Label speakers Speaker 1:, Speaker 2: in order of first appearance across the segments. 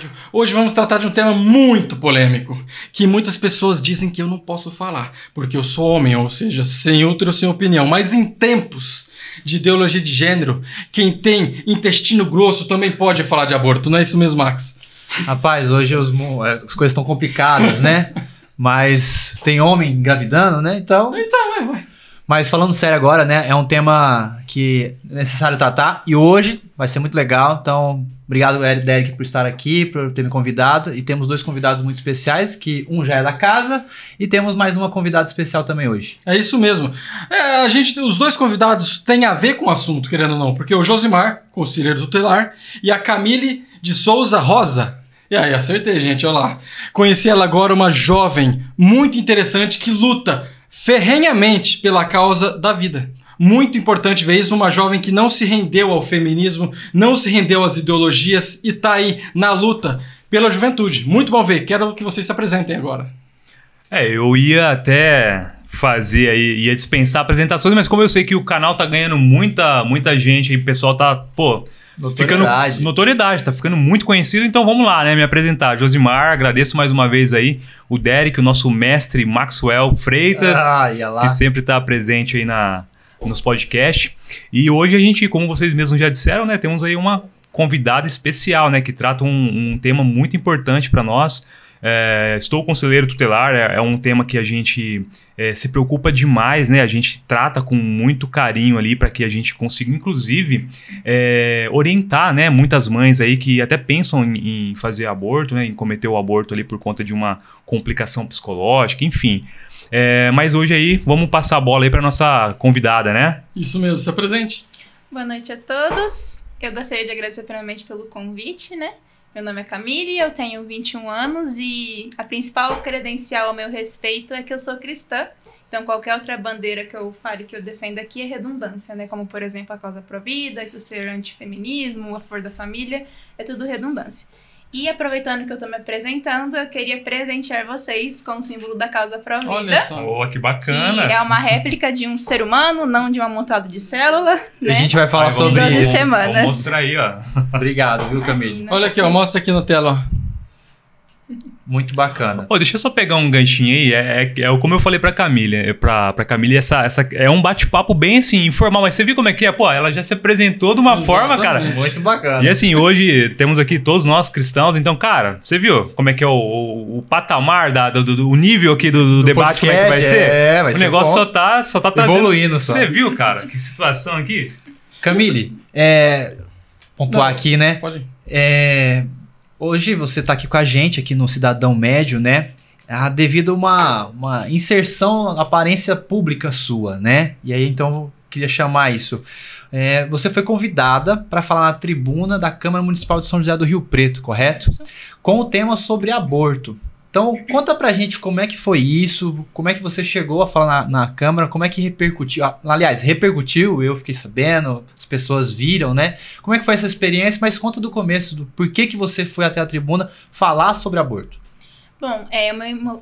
Speaker 1: Rádio. Hoje vamos tratar de um tema muito polêmico, que muitas pessoas dizem que eu não posso falar, porque eu sou homem, ou seja, sem útero, sem opinião. Mas em tempos de ideologia de gênero, quem tem intestino grosso também pode falar de aborto, não é isso mesmo, Max?
Speaker 2: Rapaz, hoje as coisas estão complicadas, né? Mas tem homem engravidando, né? Então,
Speaker 1: vai.
Speaker 2: Mas falando sério agora, né? É um tema que é necessário tratar e hoje vai ser muito legal. Então, obrigado, Derek, por estar aqui, por ter me convidado. E temos dois convidados muito especiais, que um já é da casa e temos mais uma convidada especial também hoje.
Speaker 1: É isso mesmo. Os dois convidados têm a ver com o assunto, querendo ou não, porque o Josimar, conselheiro tutelar, e a Camille de Souza Rosa. E aí, acertei, gente, olha lá. Conheci ela agora, uma jovem muito interessante que luta ferrenhamente pela causa da vida. Muito importante ver isso, uma jovem que não se rendeu ao feminismo, não se rendeu às ideologias e tá aí na luta pela juventude. Muito bom ver, quero que vocês se apresentem agora.
Speaker 3: Eu ia até fazer aí, ia dispensar apresentações, mas como eu sei que o canal tá ganhando muita gente e o pessoal tá, notoriedade, tá ficando muito conhecido, então vamos lá, né, me apresentar. Josimar, agradeço mais uma vez aí o Derek, o nosso mestre Maxwell Freitas, que sempre tá presente aí nos podcasts. E hoje a gente, como vocês mesmos já disseram, né, temos aí uma convidada especial, né, que trata um tema muito importante para nós. Estou conselheiro tutelar, é um tema que a gente se preocupa demais, né? A gente trata com muito carinho ali para que a gente consiga, inclusive, orientar, né, muitas mães aí que até pensam em fazer aborto, né, em cometer o aborto ali por conta de uma complicação psicológica, enfim. Mas hoje aí vamos passar a bola aí para nossa convidada, né?
Speaker 1: Isso mesmo, se apresente.
Speaker 4: Boa noite a todos. Eu gostaria de agradecer primeiramente pelo convite, né? Meu nome é Camille, eu tenho 21 anos e a principal credencial ao meu respeito é que eu sou cristã. Então, qualquer outra bandeira que eu fale que eu defendo aqui é redundância, né? Como, por exemplo, a causa pró-vida, que o ser antifeminismo, a favor da família, é tudo redundância. E aproveitando que eu tô me apresentando, eu queria presentear vocês com o símbolo da causa pró-vida.
Speaker 1: Olha só.
Speaker 3: Oh, que bacana!
Speaker 4: Que é uma réplica de um ser humano, não de um amontado de célula, né?
Speaker 2: A gente vai falar sobre isso.
Speaker 4: 12 semanas.
Speaker 3: Vamos mostrar aí, ó.
Speaker 2: Obrigado, viu, Camille?
Speaker 1: Olha aqui, ó, mostra aqui na tela, ó.
Speaker 2: Muito bacana.
Speaker 3: Deixa eu só pegar um ganchinho aí. Como eu falei pra Camille, pra Camille, essa é um bate-papo bem assim, informal. Mas você viu como é que é? Pô, ela já se apresentou de uma forma, cara.
Speaker 2: Muito bacana.
Speaker 3: E assim, hoje temos aqui todos nós cristãos. Então, cara, você viu como é que é o patamar, o nível aqui do debate, como é que vai ser?
Speaker 2: Vai
Speaker 3: o
Speaker 2: ser
Speaker 3: negócio
Speaker 2: bom.
Speaker 3: só tá trazendo...
Speaker 2: Evoluindo só.
Speaker 3: Você viu, cara? Que situação aqui.
Speaker 2: Camille, pontuar aqui, né?
Speaker 1: Pode ir.
Speaker 2: Hoje você está aqui com a gente, aqui no Cidadão Médio, né? Devido a uma inserção, aparência pública sua, né? E aí, então, eu queria chamar isso. Você foi convidada para falar na tribuna da Câmara Municipal de São José do Rio Preto, correto?
Speaker 4: Isso.
Speaker 2: Com o tema sobre aborto. Então, conta pra gente como é que foi isso, como é que você chegou a falar na Câmara, como é que repercutiu. Aliás, repercutiu, eu fiquei sabendo, as pessoas viram, né? Como é que foi essa experiência? Mas conta do começo, do porquê que você foi até a tribuna falar sobre aborto.
Speaker 4: Bom,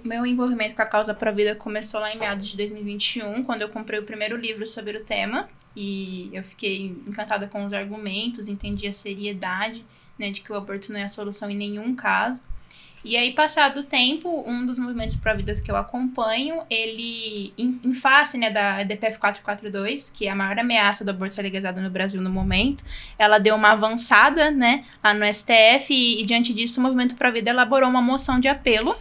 Speaker 4: meu envolvimento com a causa pró-vida começou lá em meados de 2021, quando eu comprei o primeiro livro sobre o tema. E eu fiquei encantada com os argumentos, entendi a seriedade, né, de que o aborto não é a solução em nenhum caso. E aí, passado o tempo, um dos movimentos pró-vidas que eu acompanho, ele, em face, né, da DPF 442, que é a maior ameaça do aborto ser legalizado no Brasil no momento, ela deu uma avançada, né, lá no STF e diante disso, o movimento pró-vida elaborou uma moção de apelo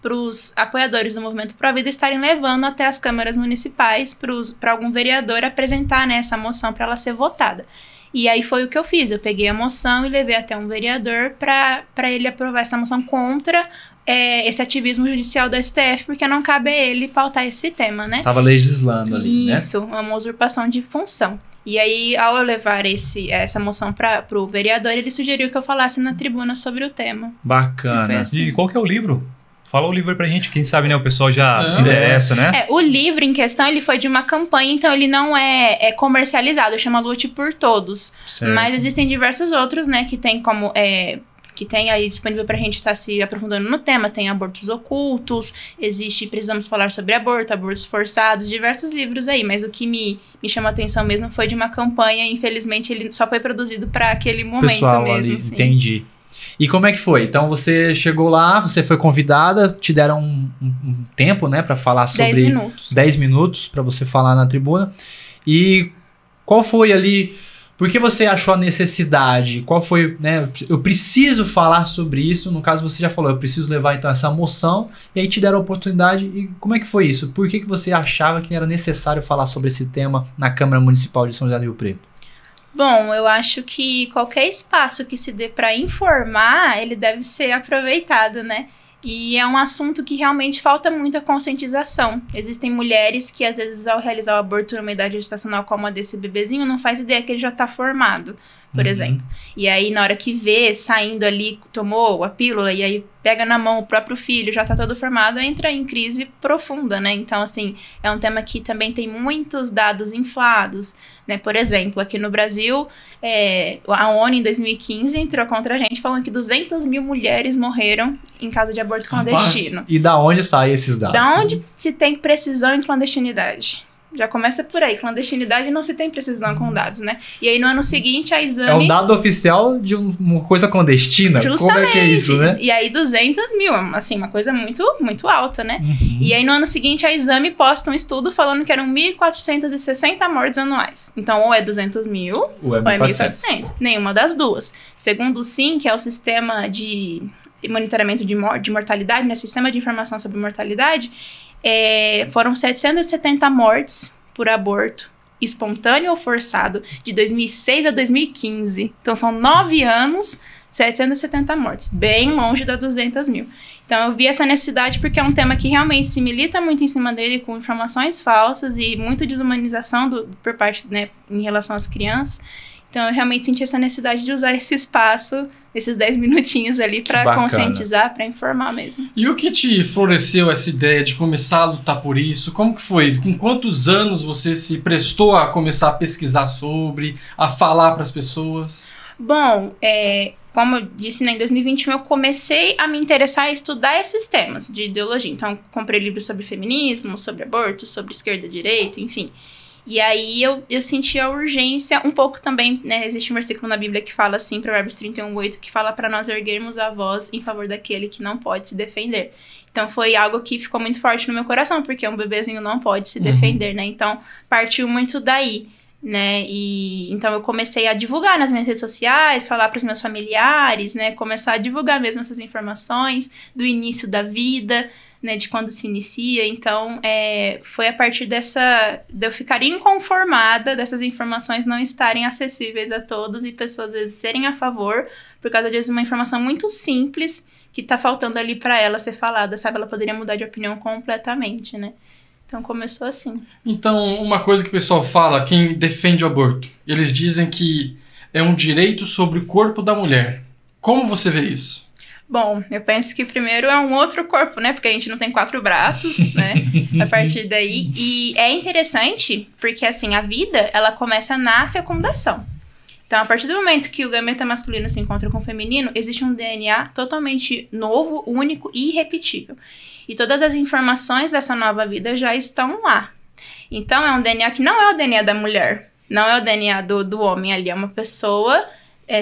Speaker 4: para os apoiadores do movimento pró-vida estarem levando até as câmaras municipais para algum vereador apresentar, né, essa moção para ela ser votada. E aí foi o que eu fiz, eu peguei a moção e levei até um vereador para ele aprovar essa moção contra esse ativismo judicial do STF, porque não cabe a ele pautar esse tema, né?
Speaker 2: Tava legislando ali, né?
Speaker 4: Isso, uma usurpação de função. E aí, ao eu levar essa moção pro vereador, ele sugeriu que eu falasse na tribuna sobre o tema.
Speaker 2: Bacana.
Speaker 4: Assim.
Speaker 3: E qual que é o livro? Fala o livro aí pra gente, quem sabe, né? O pessoal já se interessa, né?
Speaker 4: O livro em questão, ele foi de uma campanha, então ele não é comercializado, chama Lute por Todos.
Speaker 2: Certo.
Speaker 4: Mas existem diversos outros, né, que tem como... que tem aí disponível pra gente estar se aprofundando no tema. Tem abortos ocultos, existe Precisamos Falar sobre Aborto, Abortos Forçados, diversos livros aí. Mas o que me chamou a atenção mesmo foi de uma campanha, infelizmente ele só foi produzido pra aquele momento
Speaker 2: pessoal
Speaker 4: mesmo.
Speaker 2: Ali,
Speaker 4: assim.
Speaker 2: Entendi. E como é que foi? Então você chegou lá, você foi convidada, te deram um tempo, né, para falar sobre
Speaker 4: 10 minutos.
Speaker 2: 10 minutos para você falar na tribuna. E qual foi ali, por que você achou a necessidade? Qual foi, né, eu preciso falar sobre isso, no caso você já falou, eu preciso levar então essa moção, e aí te deram a oportunidade, e como é que foi isso? Por que você achava que era necessário falar sobre esse tema na Câmara Municipal de São José do Rio Preto?
Speaker 4: Bom, eu acho que qualquer espaço que se dê para informar, ele deve ser aproveitado, né? E é um assunto que realmente falta muita conscientização. Existem mulheres que, às vezes, ao realizar o aborto numa idade gestacional como a desse bebezinho, não faz ideia que ele já está formado, por exemplo. E aí, na hora que vê, saindo ali, tomou a pílula, e aí pega na mão o próprio filho, já está todo formado, entra em crise profunda, né? Então, assim, é um tema que também tem muitos dados inflados, né? Por exemplo, aqui no Brasil, a ONU, em 2015, entrou contra a gente falando que 200 mil mulheres morreram em caso de aborto clandestino.
Speaker 2: E da onde saem esses dados?
Speaker 4: Da onde se tem precisão em clandestinidade? Já começa por aí. Clandestinidade não se tem precisão com dados, né? E aí, no ano seguinte, a Exame...
Speaker 2: É um dado oficial de uma coisa clandestina?
Speaker 4: Justamente.
Speaker 2: Como é que é isso, né?
Speaker 4: E aí, 200 mil. Assim, uma coisa muito, muito alta, né? E aí, no ano seguinte, a Exame posta um estudo falando que eram 1.460 mortes anuais. Então, ou é 200 mil, ou é 1.400. Nenhuma das duas. Segundo o SIM, que é o Sistema de Monitoramento de Mortalidade, né? Sistema de Informação sobre Mortalidade... foram 770 mortes por aborto espontâneo ou forçado de 2006 a 2015. Então, são 9 anos, 770 mortes. Bem longe das 200 mil. Então, eu vi essa necessidade porque é um tema que realmente se milita muito em cima dele com informações falsas e muita desumanização por parte, né, em relação às crianças. Então, eu realmente senti essa necessidade de usar esse espaço, esses 10 minutinhos ali para conscientizar, para informar mesmo.
Speaker 1: E o que te floresceu essa ideia de começar a lutar por isso? Como que foi? Com quantos anos você se prestou a começar a pesquisar sobre, a falar para as pessoas?
Speaker 4: Bom, como eu disse, né, em 2021 eu comecei a me interessar em estudar esses temas de ideologia. Então, comprei livros sobre feminismo, sobre aborto, sobre esquerda e direita, enfim... E aí eu senti a urgência, um pouco também, né, existe um versículo na Bíblia que fala assim, Provérbios 31:8, que fala para nós erguermos a voz em favor daquele que não pode se defender. Então foi algo que ficou muito forte no meu coração, porque um bebezinho não pode se defender, né? Então partiu muito daí, né? E então eu comecei a divulgar nas minhas redes sociais, falar para os meus familiares, né? Começar a divulgar mesmo essas informações do início da vida, né, de quando se inicia. Então, foi a partir de eu ficar inconformada dessas informações não estarem acessíveis a todos e pessoas, às vezes, serem a favor, por causa de uma informação muito simples que tá faltando ali para ela ser falada, sabe? Ela poderia mudar de opinião completamente, né? Então, começou assim.
Speaker 1: Então, uma coisa que o pessoal fala, quem defende o aborto, eles dizem que é um direito sobre o corpo da mulher. Como você vê isso?
Speaker 4: Bom, eu penso que primeiro é um outro corpo, né? Porque a gente não tem 4 braços, né? A partir daí. E é interessante porque, assim, a vida, ela começa na fecundação. Então, a partir do momento que o gameta masculino se encontra com o feminino, existe um DNA totalmente novo, único e irrepetível. E todas as informações dessa nova vida já estão lá. Então, é um DNA que não é o DNA da mulher. Não é o DNA do homem ali. É uma pessoa...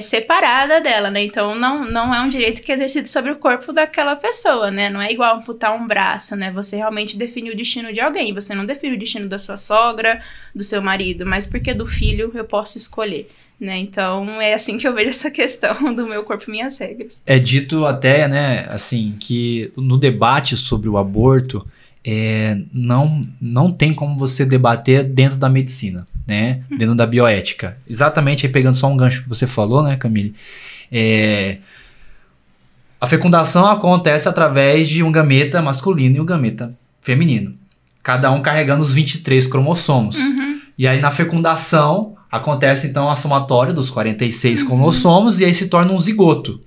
Speaker 4: separada dela, né? Então, não é um direito que é exercido sobre o corpo daquela pessoa, né? Não é igual amputar um braço, né? Você realmente define o destino de alguém. Você não define o destino da sua sogra, do seu marido, mas porque do filho eu posso escolher, né? Então, é assim que eu vejo essa questão do meu corpo, minhas regras.
Speaker 2: É dito até, né, assim, que no debate sobre o aborto, não tem como você debater dentro da medicina, né? Dentro da bioética. Exatamente, aí pegando só um gancho que você falou, né, Camille? A fecundação acontece através de um gameta masculino e um gameta feminino. Cada um carregando os 23 cromossomos. E aí na fecundação acontece então a somatória dos 46 cromossomos e aí se torna um zigoto.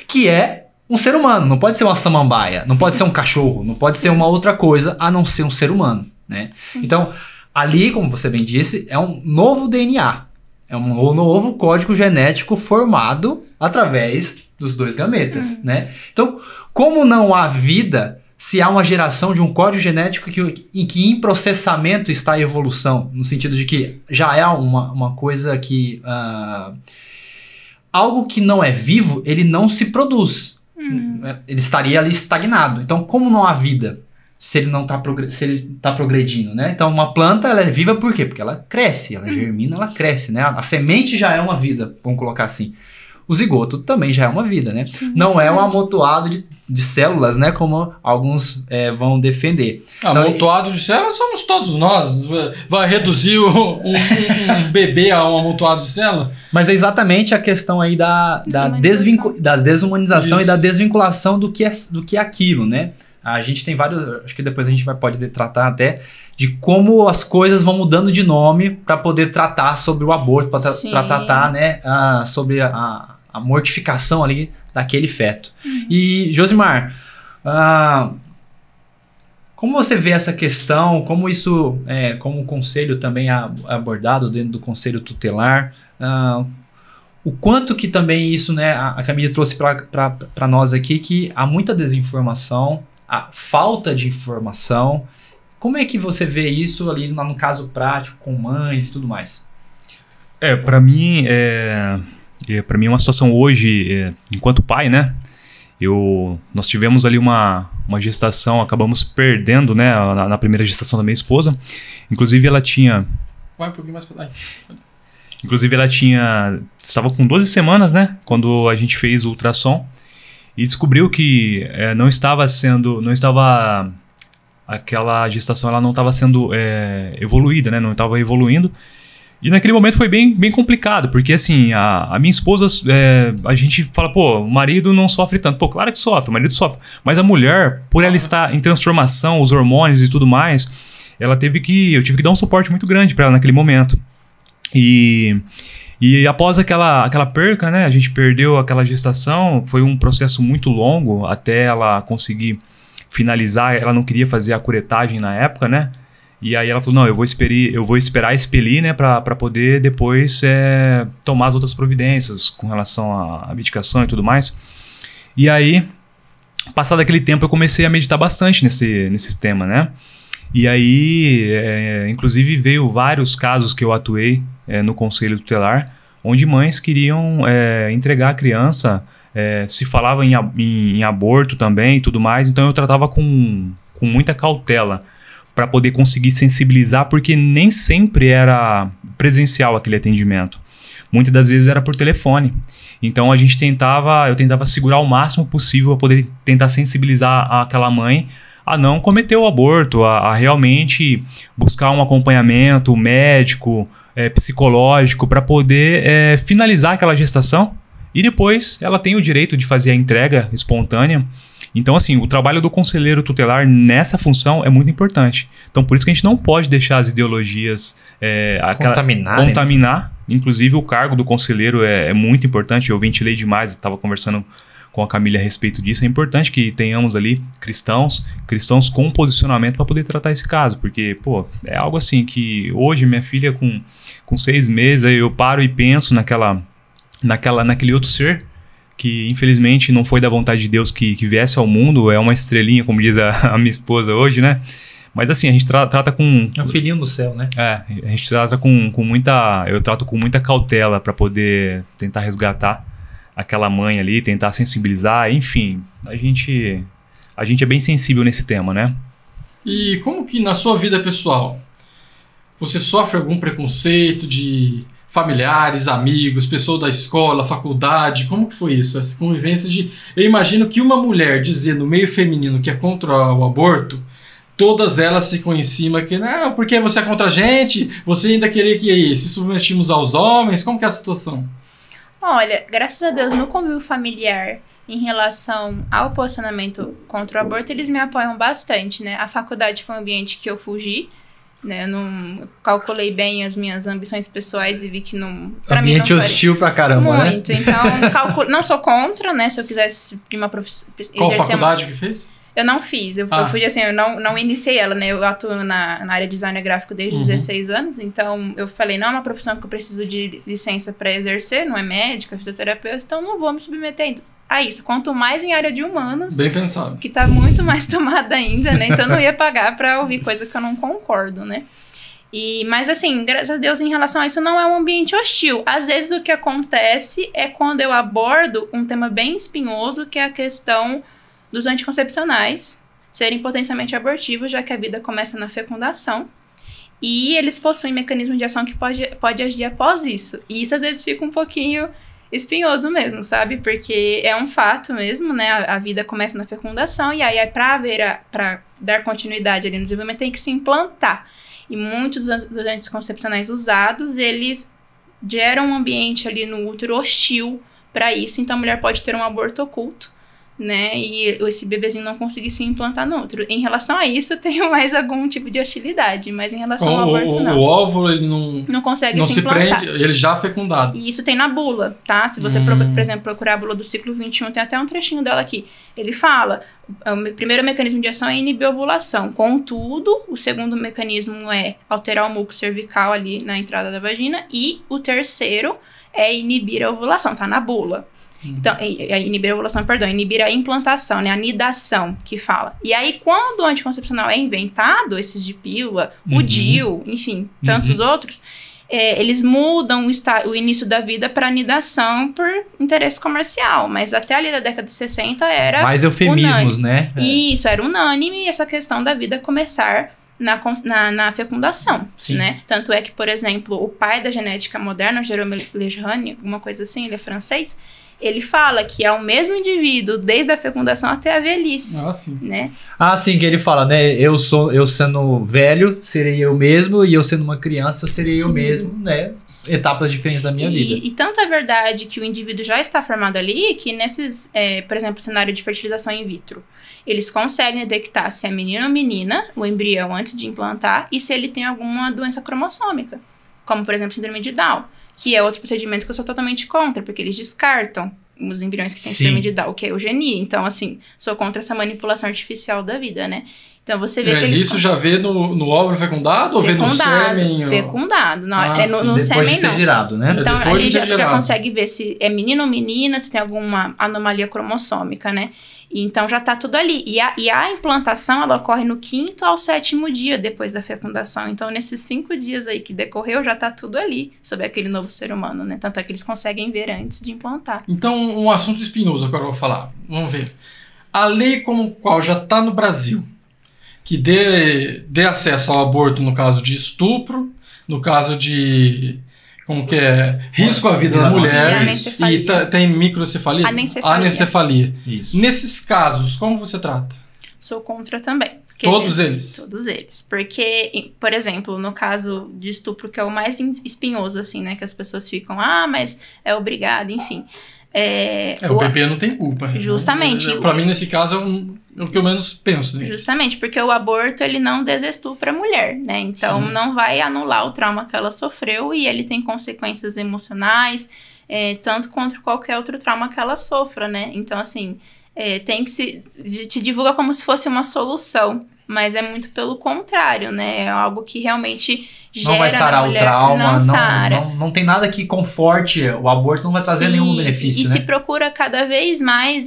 Speaker 2: Que é um ser humano, não pode ser uma samambaia, não pode ser um cachorro, não pode ser uma outra coisa a não ser um ser humano, né? Então, ali, como você bem disse, é um novo DNA, é um novo código genético formado através dos 2 gametas, né? Então, como não há vida, se há uma geração de um código genético em que em processamento está a evolução, no sentido de que já é uma coisa que... algo que não é vivo, ele não se produz. Ele estaria ali estagnado. Então, como não há vida se ele não se ele está progredindo, né? Então, uma planta, ela é viva por quê? Porque ela cresce, ela germina, ela cresce, né? A semente já é uma vida, vamos colocar assim. O zigoto também já é uma vida, né? Sim, não é um amontoado de células, né? Como alguns vão defender.
Speaker 1: Amontoado de células somos todos nós. Vai reduzir um bebê a um amontoado de células?
Speaker 2: Mas é exatamente a questão aí da desumanização e da desvinculação do que é aquilo, né? A gente tem vários... Acho que depois a gente pode tratar até de como as coisas vão mudando de nome para poder tratar sobre o aborto, para tratar, né, sobre a mortificação ali daquele feto. E, Josimar, como você vê essa questão, como isso, como o conselho também é abordado dentro do conselho tutelar, o quanto que também isso, né, a Camille trouxe para nós aqui, que há muita desinformação, a falta de informação. Como é que você vê isso ali no caso prático, com mães e tudo mais?
Speaker 3: Para mim é uma situação hoje, enquanto pai, né? Nós tivemos ali uma gestação, acabamos perdendo, né? Na primeira gestação da minha esposa. Inclusive ela tinha...
Speaker 1: Vai um pouquinho mais para lá.
Speaker 3: Inclusive ela estava com 12 semanas, né? Quando a gente fez o ultrassom. E descobriu que aquela gestação ela não estava sendo evoluída, né? Não estava evoluindo. E naquele momento foi bem, bem complicado, porque assim, a minha esposa, a gente fala, pô, o marido não sofre tanto. Pô, claro que sofre, o marido sofre. Mas a mulher, por ela estar em transformação, os hormônios e tudo mais, eu tive que dar um suporte muito grande para ela naquele momento. E após aquela perca, né, a gente perdeu aquela gestação, foi um processo muito longo até ela conseguir finalizar. Ela não queria fazer a curetagem na época, né? E aí ela falou, não, eu vou esperar expelir, né, para poder depois tomar as outras providências com relação à medicação e tudo mais. E aí, passado aquele tempo, eu comecei a meditar bastante nesse tema, né? E aí, inclusive, veio vários casos que eu atuei no Conselho Tutelar, onde mães queriam entregar a criança, se falava em aborto também e tudo mais, então eu tratava com muita cautela para poder conseguir sensibilizar, porque nem sempre era presencial aquele atendimento. Muitas das vezes era por telefone. Então eu tentava segurar o máximo possível para poder tentar sensibilizar aquela mãe a não cometer o aborto, a realmente buscar um acompanhamento médico, psicológico, para poder finalizar aquela gestação, e depois ela tem o direito de fazer a entrega espontânea. Então, assim, o trabalho do conselheiro tutelar nessa função é muito importante. Então, por isso que a gente não pode deixar as ideologias contaminar. Inclusive, o cargo do conselheiro é muito importante. Eu ventilei demais, estava conversando com a Camille a respeito disso. É importante que tenhamos ali cristãos com posicionamento para poder tratar esse caso. Porque, pô, é algo assim que hoje minha filha com 6 meses, eu paro e penso naquele outro ser que infelizmente não foi da vontade de Deus que viesse ao mundo, é uma estrelinha, como diz a minha esposa hoje, né? Mas assim, a gente trata com...
Speaker 2: É um filhinho do céu, né?
Speaker 3: A gente trata eu trato com muita cautela para poder tentar resgatar aquela mãe ali, tentar sensibilizar, enfim, a gente é bem sensível nesse tema, né?
Speaker 1: E como que na sua vida pessoal, você sofre algum preconceito de familiares, amigos, pessoas da escola, faculdade? Como que foi isso? Essa convivência eu imagino que uma mulher dizer no meio feminino que é contra o aborto, todas elas ficam em cima que, não, porque você é contra a gente, você ainda querer que se submetimos aos homens, como que é a situação?
Speaker 4: Olha, graças a Deus, no convívio familiar, em relação ao posicionamento contra o aborto, eles me apoiam bastante, né? A faculdade foi um ambiente que eu fugi, né? Eu não calculei bem as minhas ambições pessoais e vi que não...
Speaker 2: Ambiente hostil pra caramba, né?
Speaker 4: Muito, então não sou contra, né? Se eu quisesse de uma profissão...
Speaker 1: Qual faculdade que fez?
Speaker 4: Eu não fiz, eu fui assim, eu não iniciei ela, né? Eu atuo na área de design gráfico desde 16 anos, então eu falei, não é uma profissão que eu preciso de licença para exercer, não é médica, fisioterapeuta, então não vou me submeter a isso. Quanto mais em área de humanas,
Speaker 1: bem pensado,
Speaker 4: que tá muito mais tomada ainda, né? Então eu não ia pagar para ouvir coisa que eu não concordo, né? Mas assim, graças a Deus, em relação a isso, não é um ambiente hostil. Às vezes o que acontece é quando eu abordo um tema bem espinhoso, que é a questão dos anticoncepcionais serem potencialmente abortivos, já que a vida começa na fecundação. E eles possuem mecanismo de ação que pode agir após isso. E isso às vezes fica um pouquinho espinhoso mesmo, sabe? Porque é um fato mesmo, né? A vida começa na fecundação e aí para dar continuidade ali no desenvolvimento tem que se implantar. E muitos dos anticoncepcionais usados, eles geram um ambiente ali no útero hostil para isso. Então a mulher pode ter um aborto oculto, né? E esse bebezinho não conseguir se implantar no útero. Em relação a isso, eu tenho mais algum tipo de hostilidade, mas em relação ao aborto, não.
Speaker 1: O óvulo, ele não
Speaker 4: consegue
Speaker 1: não
Speaker 4: se
Speaker 1: implantar.
Speaker 4: Prende,
Speaker 1: ele já fecundado.
Speaker 4: E isso tem na bula, tá? Se você, por exemplo, procurar a bula do ciclo 21, tem até um trechinho dela aqui. Ele fala, o primeiro mecanismo de ação é inibir a ovulação. Contudo, o segundo mecanismo é alterar o muco cervical ali na entrada da vagina. E o terceiro é inibir a ovulação, tá na bula. Então, inibir a ovulação, inibir a implantação, né? A nidação, que fala. E aí, quando o anticoncepcional é inventado, esses de pílula, o DIU, enfim, tantos outros, eles mudam o início da vida para nidação por interesse comercial. Mas até ali da década de 60 era
Speaker 2: mais eufemismos,
Speaker 4: unânime.
Speaker 2: Né?
Speaker 4: Isso, era unânime essa questão da vida começar na fecundação, né? Tanto é que, por exemplo, o pai da genética moderna, Jérôme Lejeune, alguma coisa assim, ele é francês, ele fala que é o mesmo indivíduo desde a fecundação até a velhice.
Speaker 1: Ah, sim.
Speaker 4: Né?
Speaker 2: Ah, sim, que ele fala, né? Eu sendo velho, serei eu mesmo, e eu sendo uma criança, eu serei eu mesmo, né? Etapas diferentes da minha vida.
Speaker 4: E tanto é verdade que o indivíduo já está formado ali, que nesses, por exemplo, cenário de fertilização in vitro, eles conseguem detectar se é menino ou menina, o embrião antes de implantar, e se ele tem alguma doença cromossômica, como, por exemplo, síndrome de Down. Que é outro procedimento que eu sou totalmente contra, porque eles descartam os embriões que têm síndrome de Down, que é eugenia. Então, assim, sou contra essa manipulação artificial da vida, né? Então, você vê
Speaker 1: mas
Speaker 4: que eles...
Speaker 1: isso já vê no óvulo fecundado ou vê no sêmen?
Speaker 4: Fecundado. Não, no sêmen, não.
Speaker 2: Girado, né?
Speaker 4: Então, ali já consegue ver se é menino ou menina, se tem alguma anomalia cromossômica, né? Então, já tá tudo ali. E a implantação, ela ocorre no 5º ao 7º dia depois da fecundação. Então, nesses 5 dias aí que decorreu, já tá tudo ali sobre aquele novo ser humano, né? Tanto é que eles conseguem ver antes de implantar.
Speaker 1: Então, um assunto espinhoso agora eu vou falar. Vamos ver. A lei como qual já tá no Brasil, que dê acesso ao aborto no caso de estupro, no caso de... como que é? Risco à vida da mulher. E tem microcefalia? Anencefalia.
Speaker 2: Isso.
Speaker 1: Nesses casos, como você trata?
Speaker 4: Sou contra também.
Speaker 1: Todos eles?
Speaker 4: Todos eles. Porque, por exemplo, no caso de estupro, que é o mais espinhoso, assim, né? Que as pessoas ficam, mas é obrigado, enfim.
Speaker 1: O bebê não tem culpa.
Speaker 4: Justamente.
Speaker 1: Pra mim, nesse caso, é o que eu menos penso. Né?
Speaker 4: Justamente, porque o aborto, ele não desestupra a mulher, né? Então, não vai anular o trauma que ela sofreu e ele tem consequências emocionais, tanto quanto qualquer outro trauma que ela sofra, né? Então, assim, tem que te divulga como se fosse uma solução, mas é muito pelo contrário, né? É algo que realmente gera
Speaker 2: não vai sarar
Speaker 4: mulher,
Speaker 2: o trauma,
Speaker 4: não
Speaker 2: tem nada que conforte o aborto, não vai trazer nenhum benefício,
Speaker 4: e
Speaker 2: né?
Speaker 4: se procura cada vez mais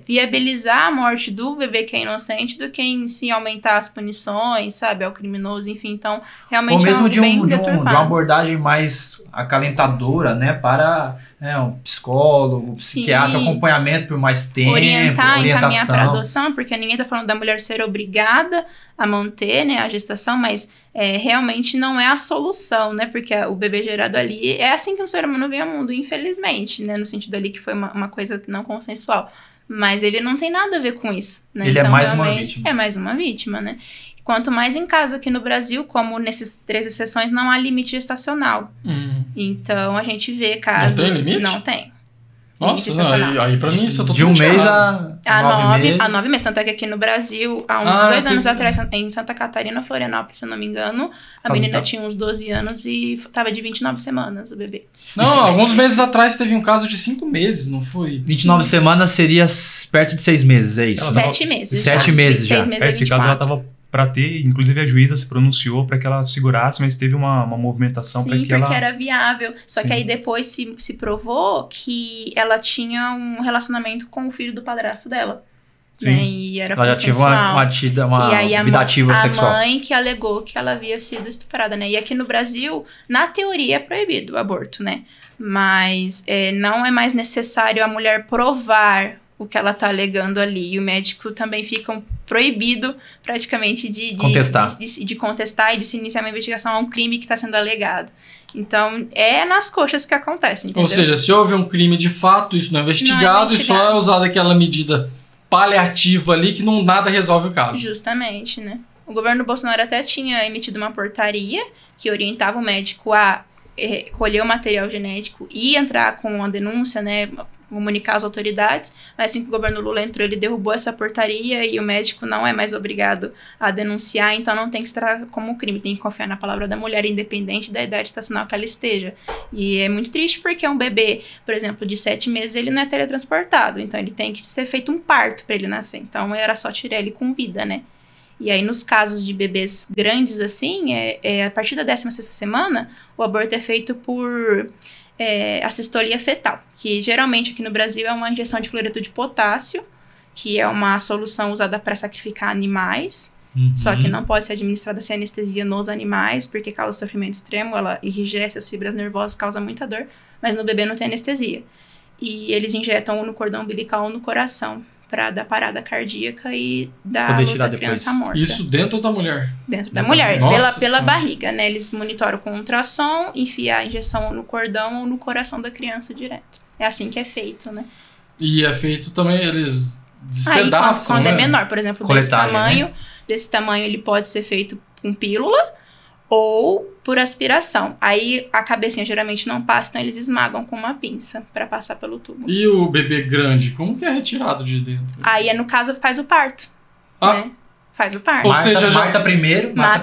Speaker 4: viabilizar a morte do bebê que é inocente do que em si aumentar as punições, sabe, ao criminoso, enfim, então realmente
Speaker 2: ou mesmo de
Speaker 4: uma
Speaker 2: abordagem mais acalentadora, né, para um psicólogo, psiquiatra, acompanhamento por mais tempo,
Speaker 4: encaminhar para adoção, porque ninguém tá falando da mulher ser obrigada a manter, né, a gestação, mas realmente não é a solução, né, porque o bebê gerado ali, é assim que um ser humano vem ao mundo, infelizmente, né, no sentido ali que foi uma coisa não consensual, mas ele não tem nada a ver com isso, né,
Speaker 2: ele
Speaker 4: então,
Speaker 2: é mais uma vítima.
Speaker 4: É mais uma vítima, né. Quanto mais em casos aqui no Brasil, como nesses 3 exceções, não há limite gestacional. Então, a gente vê casos...
Speaker 1: Não tem limite?
Speaker 4: Não tem.
Speaker 1: Nossa, aí pra mim isso é
Speaker 2: de um mês a 9 meses.
Speaker 4: A 9 meses. Tanto é que aqui no Brasil, há uns 2 anos atrás, em Santa Catarina, Florianópolis, se eu não me engano, a menina tinha uns 12 anos e tava de 29 semanas, o bebê.
Speaker 1: Não, alguns meses atrás teve um caso de 5 meses, não foi?
Speaker 2: 29 semanas seria perto de 6 meses, é isso?
Speaker 4: 7 meses.
Speaker 2: 7 meses já.
Speaker 4: 6 meses
Speaker 3: Esse caso ela tava para ter, inclusive a juíza se pronunciou para que ela segurasse, mas teve uma movimentação para que ela... Sim,
Speaker 4: porque era viável. Só que aí depois se provou que ela tinha um relacionamento com o filho do padrasto dela. né? E era
Speaker 2: ela já tinha uma
Speaker 4: e aí
Speaker 2: vida ativa sexual.
Speaker 4: A mãe que alegou que ela havia sido estuprada, né? E aqui no Brasil, na teoria, é proibido o aborto, né? Mas não é mais necessário a mulher provar o que ela tá alegando ali. E o médico também fica proibido, praticamente, de contestar e de se iniciar uma investigação a um crime que está sendo alegado. Então, é nas coxas que acontece, entendeu?
Speaker 1: Ou seja, se houve um crime de fato, isso não é investigado, e só é usada aquela medida paliativa ali que nada resolve o caso.
Speaker 4: Justamente, né? O governo Bolsonaro até tinha emitido uma portaria que orientava o médico a colher o material genético e entrar com uma denúncia, né? Comunicar às autoridades, mas assim que o governo Lula entrou, ele derrubou essa portaria e o médico não é mais obrigado a denunciar, então não tem que se tratar como crime, tem que confiar na palavra da mulher, independente da idade estacional que ela esteja. E é muito triste porque um bebê, por exemplo, de 7 meses, ele não é teletransportado, então ele tem que ser feito um parto para ele nascer, então era só tirar ele com vida, né? E aí, nos casos de bebês grandes assim, a partir da 16ª semana, o aborto é feito por assistolia fetal, que geralmente aqui no Brasil é uma injeção de cloreto de potássio, que é uma solução usada para sacrificar animais, só que não pode ser administrada sem anestesia nos animais, porque causa sofrimento extremo, ela enrijece as fibras nervosas, causa muita dor, mas no bebê não tem anestesia. E eles injetam ou no cordão umbilical ou no coração, para dar parada cardíaca e dar a luz à criança morta.
Speaker 1: Isso dentro da mulher?
Speaker 4: Dentro da mulher, pela barriga, né? Eles monitoram com ultrassom, enfiar a injeção no cordão ou no coração da criança direto. É assim que é feito, né?
Speaker 1: E é feito também, eles despedaçam,
Speaker 4: quando é menor, por exemplo, desse tamanho ele pode ser feito com pílula ou por aspiração. Aí a cabecinha geralmente não passa, então eles esmagam com uma pinça para passar pelo tubo.
Speaker 1: E o bebê grande, como que é retirado de dentro?
Speaker 4: Aí, no caso, faz o parto. Né? Faz o parto.
Speaker 1: Ou seja,
Speaker 2: mata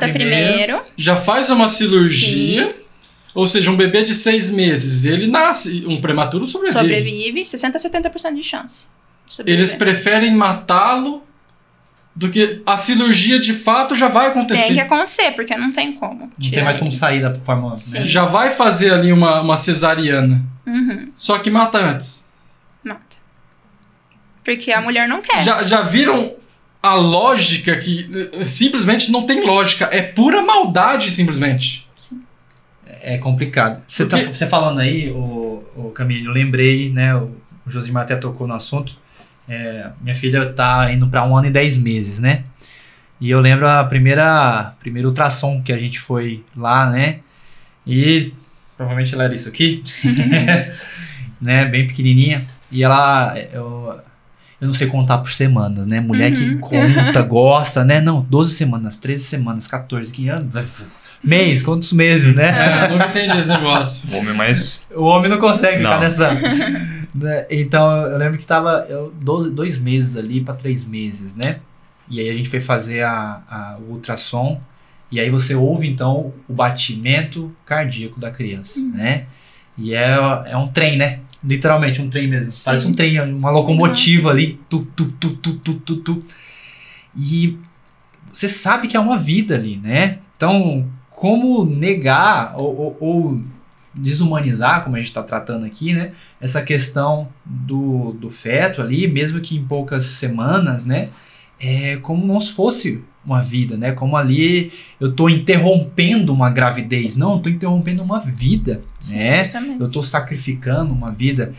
Speaker 2: primeiro.
Speaker 1: Já faz uma cirurgia. Sim. Ou seja, um bebê de 6 meses, ele nasce, um prematuro sobrevive.
Speaker 4: 60% a 70% de chance.
Speaker 1: Eles preferem matá-lo do que a cirurgia de fato já vai acontecer.
Speaker 4: Tem que acontecer, porque não tem como.
Speaker 2: Não tem mais como sair da forma...
Speaker 1: Né? Já vai fazer ali uma cesariana. Só que mata antes.
Speaker 4: Mata. Porque a mulher não quer.
Speaker 1: Já viram a lógica que simplesmente não tem lógica. É pura maldade, simplesmente.
Speaker 2: Sim. É complicado. Você falando aí, o Camilo, eu lembrei, né? O Josimar até tocou no assunto. Minha filha tá indo para 1 ano e 10 meses, né? E eu lembro a primeira ultrassom que a gente foi lá, né? E provavelmente ela era isso aqui, né? Bem pequenininha. E ela, eu não sei contar por semanas, né? Mulher que conta, gosta, né? Não, 12 semanas, 13 semanas, 14, 15 anos. Mês, quantos meses, né?
Speaker 1: Eu não entendi esse negócio.
Speaker 2: O homem não consegue ficar nessa... Então, eu lembro que tava 2 meses ali para 3 meses, né? E aí a gente foi fazer o ultrassom. E aí você ouve, então, o batimento cardíaco da criança, né? E é um trem, né? Literalmente, um trem mesmo. Sim. Parece um trem, uma locomotiva ali. E você sabe que é uma vida ali, né? Então, como negar ou desumanizar, como a gente está tratando aqui, né? Essa questão do feto ali, mesmo que em poucas semanas, né? Como não se fosse uma vida, né? Como ali eu estou interrompendo uma gravidez. Não, eu estou interrompendo uma vida, né?
Speaker 4: Justamente.
Speaker 2: Eu estou sacrificando uma vida.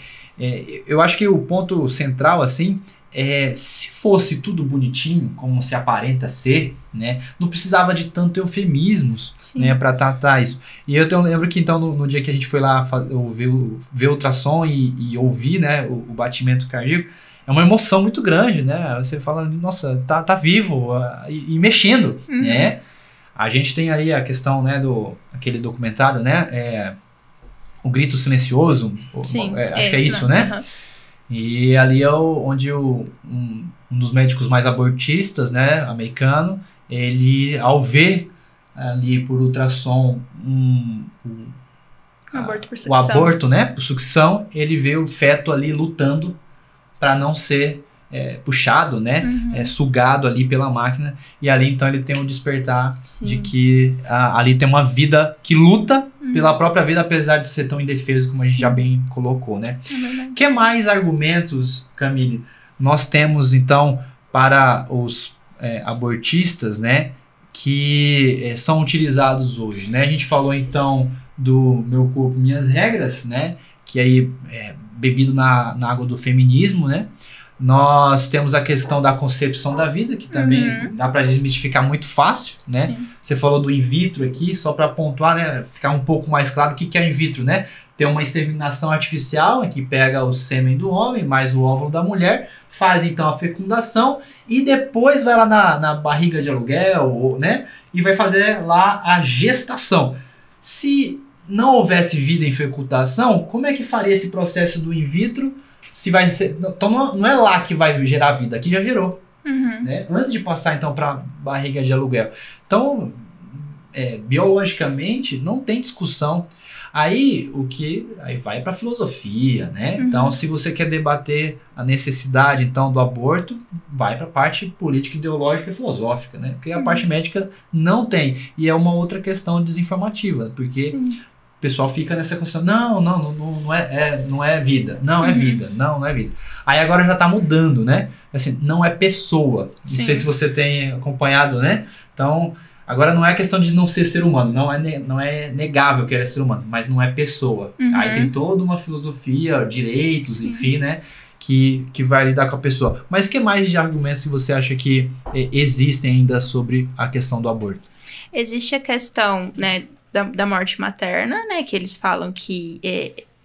Speaker 2: Eu acho que o ponto central, assim, se fosse tudo bonitinho, como se aparenta ser, né? Não precisava de tanto eufemismos, né? Para tratar isso. E eu lembro que então no dia que a gente foi lá ver o ultrassom e ouvir, né, o batimento cardíaco, é uma emoção muito grande, né? Você fala, nossa, tá vivo e mexendo, né? A gente tem aí a questão, né, aquele documentário, né? O Grito Silencioso,
Speaker 4: Sim,
Speaker 2: acho que é isso, né? E ali é onde um dos médicos mais abortistas, né, americano, ele, ao ver ali por ultrassom
Speaker 4: aborto por sucção.
Speaker 2: O aborto, né, por sucção, ele vê o feto ali lutando para não ser puxado, né, sugado ali pela máquina, e ali então ele tem um despertar de que ali tem uma vida que luta pela própria vida, apesar de ser tão indefeso como a gente já bem colocou, né? Que mais argumentos, Camille, nós temos então para os abortistas, né, que são utilizados hoje, né? A gente falou então do Meu Corpo, Minhas Regras, né, que aí é bebido na água do feminismo, né? Nós temos a questão da concepção da vida, que também dá para desmistificar muito fácil, né? Sim. Você falou do in vitro aqui, só para pontuar, né, ficar um pouco mais claro o que é in vitro, né? Tem uma inseminação artificial, que pega o sêmen do homem mais o óvulo da mulher, faz então a fecundação e depois vai lá na barriga de aluguel, né? E vai fazer lá a gestação. Se não houvesse vida em fecundação, como é que faria esse processo do in vitro? Se vai ser, então não é lá que vai gerar vida, aqui já gerou, né? Antes de passar então para barriga de aluguel. Então, biologicamente não tem discussão. Aí vai para filosofia, né? Então, se você quer debater a necessidade então do aborto, vai para a parte política, ideológica e filosófica, né? Porque a parte médica não tem. E é uma outra questão desinformativa, porque o pessoal fica nessa questão, não é vida, não é vida, não é vida. Aí agora já tá mudando, né? Assim, não é pessoa. Não sei se você tem acompanhado, né? Então, agora não é questão de não ser ser humano, não é negável que ele é ser humano, mas não é pessoa. Aí tem toda uma filosofia, direitos, enfim, né? Que vai lidar com a pessoa. Mas que mais de argumentos que você acha que existem ainda sobre a questão do aborto?
Speaker 4: Existe a questão, né, da morte materna, né, que eles falam que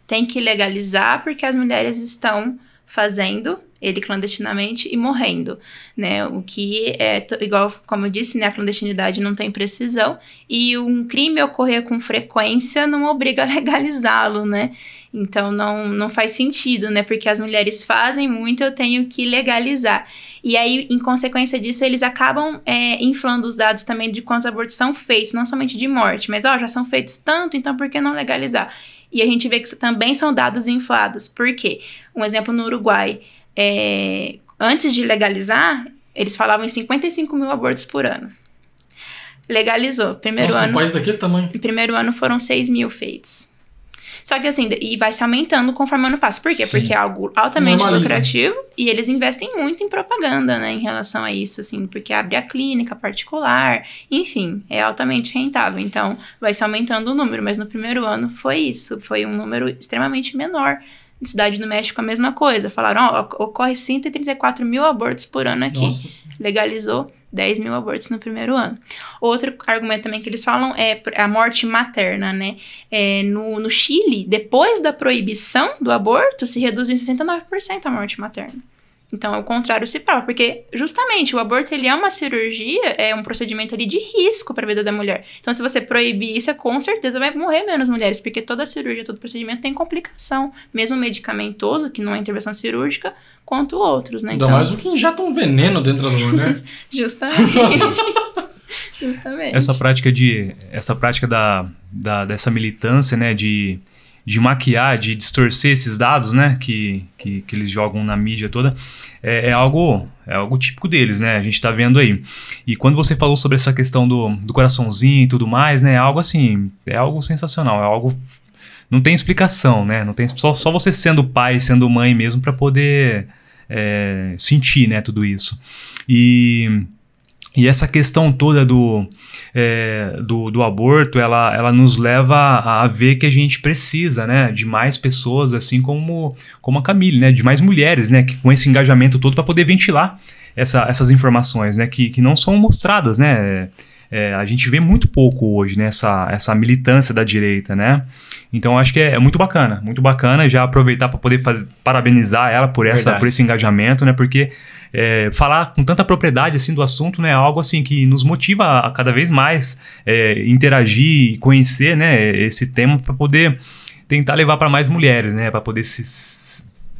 Speaker 4: tem que legalizar porque as mulheres estão fazendo ele clandestinamente e morrendo, né, o que é igual, como eu disse, né, a clandestinidade não tem precisão e um crime ocorrer com frequência não obriga a legalizá-lo, né, então não faz sentido, né, porque as mulheres fazem muito, eu tenho que legalizar. E aí, em consequência disso, eles acabam inflando os dados também de quantos abortos são feitos, não somente de morte, mas já são feitos tanto, então por que não legalizar? E a gente vê que também são dados inflados. Por quê? Um exemplo no Uruguai, antes de legalizar, eles falavam em 55 mil abortos por ano. Legalizou. Primeiro ano,
Speaker 1: um país daquele tamanho.
Speaker 4: No primeiro ano foram 6 mil feitos. Só que assim, e vai se aumentando conforme o ano passa. Por quê? Sim. Porque é algo altamente lucrativo e eles investem muito em propaganda, né, em relação a isso, assim, porque abre a clínica particular, enfim, é altamente rentável. Então, vai se aumentando o número, mas no primeiro ano foi isso, foi um número extremamente menor. Cidade do México, a mesma coisa. Falaram, ocorre 134 mil abortos por ano aqui. Nossa. Legalizou 10 mil abortos no primeiro ano. Outro argumento também que eles falam é a morte materna, né? No Chile, depois da proibição do aborto, se reduz em 69% a morte materna. Então, o contrário se prova, porque justamente o aborto ele é uma cirurgia, é um procedimento ali de risco para a vida da mulher. Então, se você proibir isso, com certeza vai morrer menos mulheres, porque toda cirurgia, todo procedimento tem complicação, mesmo medicamentoso, que não é intervenção cirúrgica, quanto outros, né?
Speaker 1: Ainda mais o que injeta um veneno dentro da mulher.
Speaker 4: Justamente. Justamente.
Speaker 3: Essa prática dessa militância, né, de maquiar, de distorcer esses dados, né, que eles jogam na mídia toda, é algo típico deles, né, a gente tá vendo aí. E quando você falou sobre essa questão do coraçãozinho e tudo mais, né, é algo assim, é algo sensacional, é algo, não tem explicação, né, não tem, só você sendo pai, sendo mãe mesmo para poder sentir, né, tudo isso. E essa questão toda do aborto, ela nos leva a ver que a gente precisa, né, de mais pessoas, assim como a Camille, né, de mais mulheres, né, com esse engajamento todo para poder ventilar essas informações, né, que não são mostradas, né. A gente vê muito pouco hoje, né, essa militância da direita, né. Então, acho que é muito bacana já aproveitar para poder parabenizar ela por esse engajamento, né, porque falar com tanta propriedade assim, do assunto, né, é algo assim, que nos motiva a cada vez mais interagir e conhecer, né, esse tema para poder tentar levar para mais mulheres, né, para poder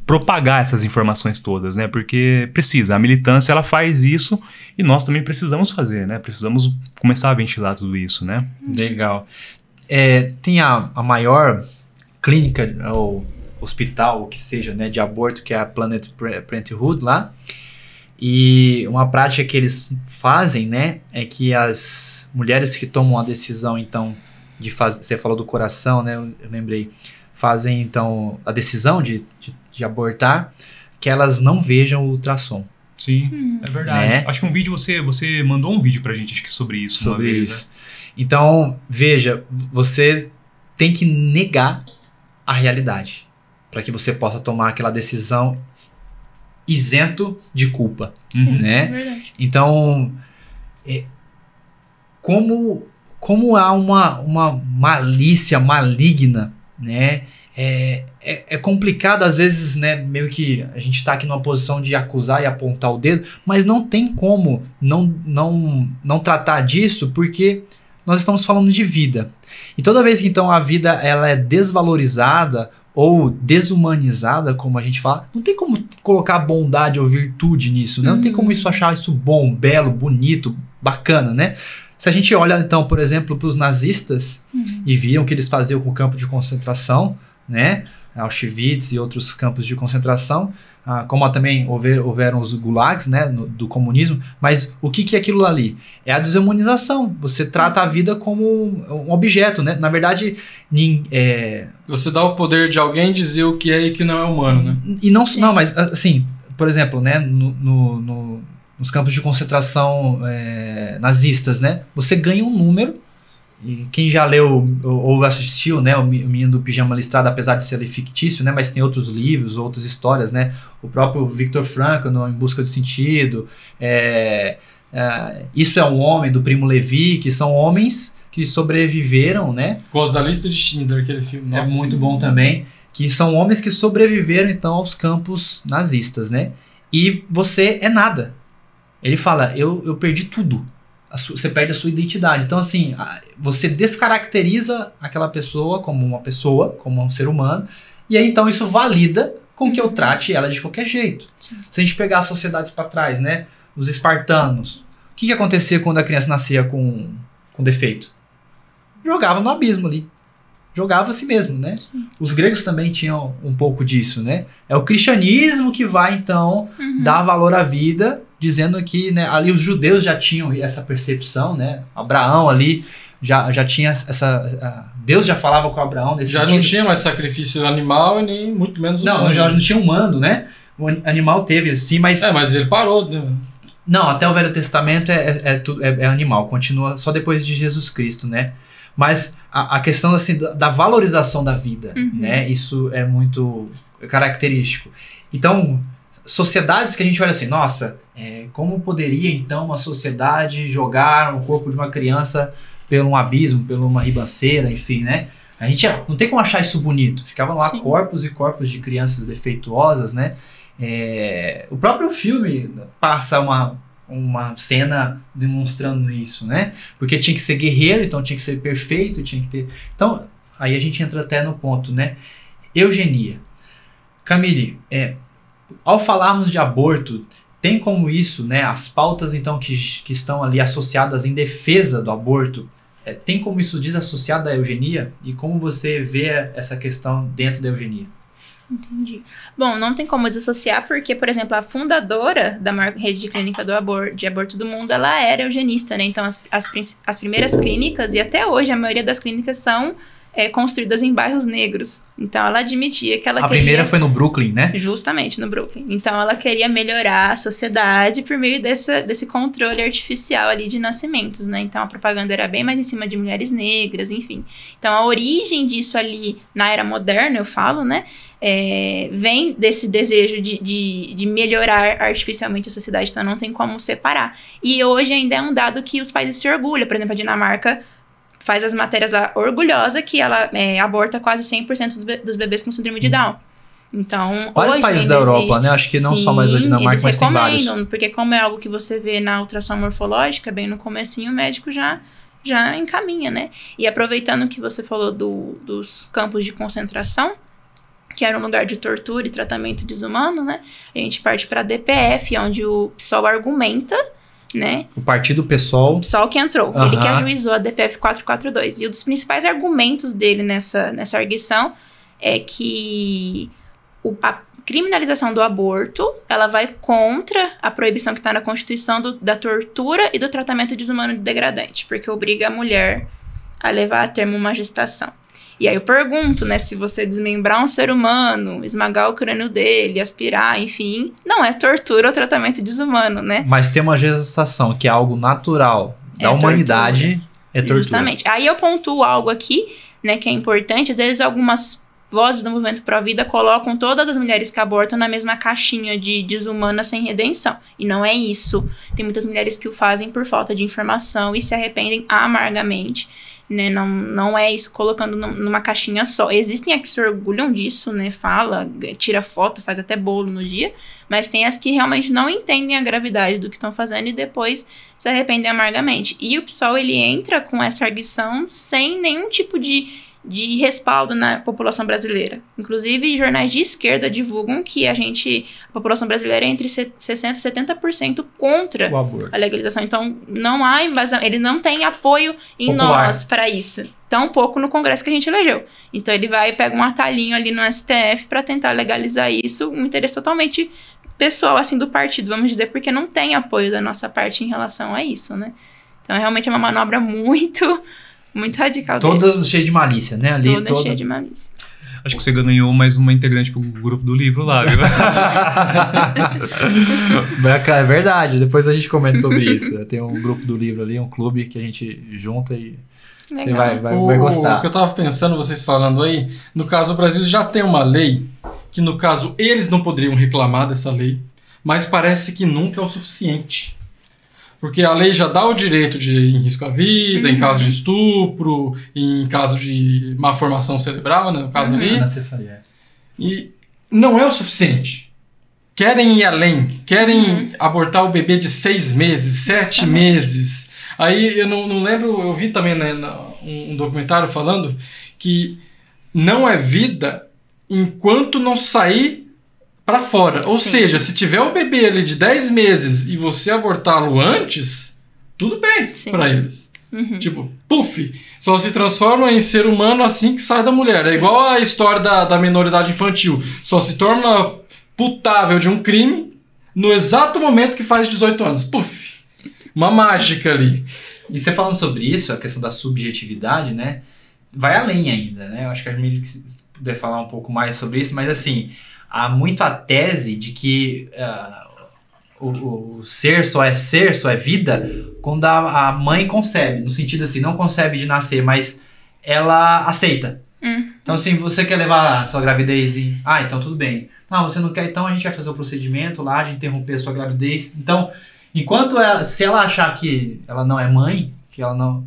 Speaker 3: propagar essas informações todas, né, porque a militância ela faz isso e nós também precisamos fazer, né, precisamos começar a ventilar tudo isso, né.
Speaker 2: Legal. Tem a maior clínica ou hospital, o que seja, né, de aborto, que é a Planned Parenthood lá. E uma prática que eles fazem, né, é que as mulheres que tomam a decisão, então, de fazer, você falou do coração, né, eu lembrei, fazem, então, a decisão de abortar, que elas não vejam o ultrassom.
Speaker 3: Sim, é verdade.
Speaker 2: Né?
Speaker 3: Acho que um vídeo, você mandou um vídeo pra gente, acho que sobre isso.
Speaker 2: Sobre
Speaker 3: uma vez,
Speaker 2: isso.
Speaker 3: Né?
Speaker 2: Então, veja, você tem que negar a realidade para que você possa tomar aquela decisão isento de culpa.
Speaker 4: Sim,
Speaker 2: né?
Speaker 4: É verdade.
Speaker 2: Então, como há uma malícia maligna, né? É complicado, às vezes, né? Meio que a gente tá aqui numa posição de acusar e apontar o dedo, mas não tem como não tratar disso, porque nós estamos falando de vida. E toda vez que, então, a vida ela é desvalorizada ou desumanizada, como a gente fala, não tem como colocar bondade ou virtude nisso, né? Não tem como achar isso bom, belo, bonito, bacana, né? Se a gente olha, então, por exemplo, para os nazistas e viam o que eles faziam com o campo de concentração, né? Auschwitz e outros campos de concentração, como também houveram os gulags, né? Do comunismo, mas o que é aquilo ali? É a desumanização. Você trata a vida como um objeto, né? Na verdade,
Speaker 1: você dá o poder de alguém dizer o que é e que não é humano, né?
Speaker 2: E não, mas assim, por exemplo, né? Nos campos de concentração nazistas, né? Você ganha um número. E quem já leu ou assistiu, né, o Menino do Pijama Listrado, apesar de ser fictício, né, mas tem outros livros, outras histórias, né, o próprio Viktor Frankl, no Em Busca do Sentido, Isso é um Homem, do Primo Levi, que são homens que sobreviveram, né.
Speaker 1: Gosto da Lista de Schindler, aquele filme. Nossa.
Speaker 2: É muito bom também, que são homens que sobreviveram, então, aos campos nazistas, né, e você é nada. Ele fala, eu perdi tudo. Você perde a sua identidade. Então, assim, você descaracteriza aquela pessoa, como um ser humano, e aí, então, isso valida com que eu trate ela de qualquer jeito. Sim. Se a gente pegar as sociedades para trás, né? Os espartanos. O que acontecia quando a criança nascia com defeito? Jogava no abismo ali. Jogava a si mesmo, né? Sim. Os gregos também tinham um pouco disso, né? É o cristianismo que vai, então, dar valor à vida, dizendo que, né, ali os judeus já tinham essa percepção, né? Abraão ali já tinha essa... Deus já falava com Abraão nesse sentido.
Speaker 1: Já não tinha mais sacrifício animal e nem muito menos humano.
Speaker 2: Já não tinha humano, né? O animal teve, assim, mas...
Speaker 1: mas ele parou, né?
Speaker 2: Não, até o Velho Testamento é animal, continua só depois de Jesus Cristo, né? Mas a questão, assim, da valorização da vida, né? Isso é muito característico. Então, sociedades que a gente olha assim, nossa, como poderia, então, uma sociedade jogar o corpo de uma criança por um abismo, por uma ribanceira, enfim, né? A gente não tem como achar isso bonito. Ficavam lá corpos e corpos de crianças defeituosas, né? O próprio filme passa uma cena demonstrando isso, né? Porque tinha que ser guerreiro, então tinha que ser perfeito, tinha que ter... Então, aí a gente entra até no ponto, né? Eugenia. Camille, ao falarmos de aborto, tem como isso, né? As pautas, então, que estão ali associadas em defesa do aborto, tem como isso desassociar da eugenia? E como você vê essa questão dentro da eugenia?
Speaker 4: Entendi. Bom, não tem como desassociar porque, por exemplo, a fundadora da maior rede de clínica de aborto do mundo, ela era eugenista, né? Então, as primeiras clínicas, e até hoje a maioria das clínicas são construídas em bairros negros. Então, ela admitia que ela queria...
Speaker 2: A primeira foi no Brooklyn, né?
Speaker 4: Justamente, no Brooklyn. Então, ela queria melhorar a sociedade por meio desse controle artificial ali de nascimentos, né? Então, a propaganda era bem mais em cima de mulheres negras, enfim. Então, a origem disso ali, na era moderna, eu falo, né? Vem desse desejo de melhorar artificialmente a sociedade. Então, não tem como separar. E hoje ainda é um dado que os países se orgulham. Por exemplo, a Dinamarca faz as matérias lá orgulhosa que ela aborta quase 100% dos bebês com síndrome de Down. Então,
Speaker 2: vários países da Europa, né? Acho que não só mais a Dinamarca, mas tem vários.
Speaker 4: Porque como é algo que você vê na ultrassom morfológica, bem no comecinho, o médico já encaminha, né? E aproveitando que você falou dos campos de concentração, que era um lugar de tortura e tratamento desumano, né? A gente parte para a DPF, onde o PSOL argumenta, né?
Speaker 2: O Partido PSOL.
Speaker 4: O PSOL que entrou. Ele que ajuizou a DPF 442. E um dos principais argumentos dele nessa arguição é que a criminalização do aborto, ela vai contra a proibição que está na Constituição da tortura e do tratamento desumano e degradante, porque obriga a mulher a levar a termo uma gestação. E aí eu pergunto, né, se você desmembrar um ser humano, esmagar o crânio dele, aspirar, enfim, não é tortura ou tratamento desumano, né?
Speaker 2: Mas ter uma gestação, que é algo natural da humanidade, é tortura.
Speaker 4: Justamente. Aí eu pontuo algo aqui, né, que é importante. Às vezes algumas vozes do movimento pró-vida colocam todas as mulheres que abortam na mesma caixinha de desumana sem redenção. E não é isso. Tem muitas mulheres que o fazem por falta de informação e se arrependem amargamente. Né, não é isso colocando numa caixinha só. Existem as que se orgulham disso, né? Fala, tira foto, faz até bolo no dia. Mas tem as que realmente não entendem a gravidade do que estão fazendo e depois se arrependem amargamente. E o PSOL, ele entra com essa arguição sem nenhum tipo de respaldo na população brasileira. Inclusive, jornais de esquerda divulgam que a população brasileira é entre 60% e 70% contra a legalização. Então, não há embasamento, ele não tem apoio em nós para isso. Tão pouco no Congresso que a gente elegeu. Então, ele vai e pega um atalhinho ali no STF para tentar legalizar isso, um interesse totalmente pessoal, assim, do partido, vamos dizer, porque não tem apoio da nossa parte em relação a isso, né? Então, realmente é uma manobra muito radical.
Speaker 2: Toda cheia de malícia, né? Ali,
Speaker 4: toda cheia de malícia.
Speaker 3: Acho que você ganhou mais uma integrante pro grupo do livro lá, viu?
Speaker 2: É verdade, depois a gente comenta sobre isso. Tem um grupo do livro ali, um clube que a gente junta e você vai gostar.
Speaker 1: O que eu tava pensando, vocês falando aí, no caso o Brasil já tem uma lei, que no caso eles não poderiam reclamar dessa lei, mas parece que nunca é o suficiente. Porque a lei já dá o direito de ir em risco à vida, em caso de estupro, em caso de má formação cerebral, né, no caso ali. E não é o suficiente. Querem ir além, querem abortar o bebê de 6 meses, 7 meses. Aí eu não lembro, eu vi também, né, um documentário falando que não é vida enquanto não sair pra fora. Ou seja, se tiver o bebê ali de 10 meses e você abortá-lo antes, tudo bem pra eles. Tipo, puf, só se transforma em ser humano assim que sai da mulher. É igual a história da minoridade infantil. Só se torna putável de um crime no exato momento que faz 18 anos. Puf, uma mágica ali.
Speaker 2: E você falando sobre isso, a questão da subjetividade, né? Vai além ainda, né? Eu acho que a gente puder falar um pouco mais sobre isso, mas assim, há muito a tese de que o ser só é vida quando a mãe concebe, no sentido assim, não concebe de nascer, mas ela aceita. Então assim, você quer levar a sua gravidez e... então tudo bem. Não, você não quer, então a gente vai fazer o procedimento lá de interromper a sua gravidez. Então, enquanto se ela achar que ela não é mãe, que não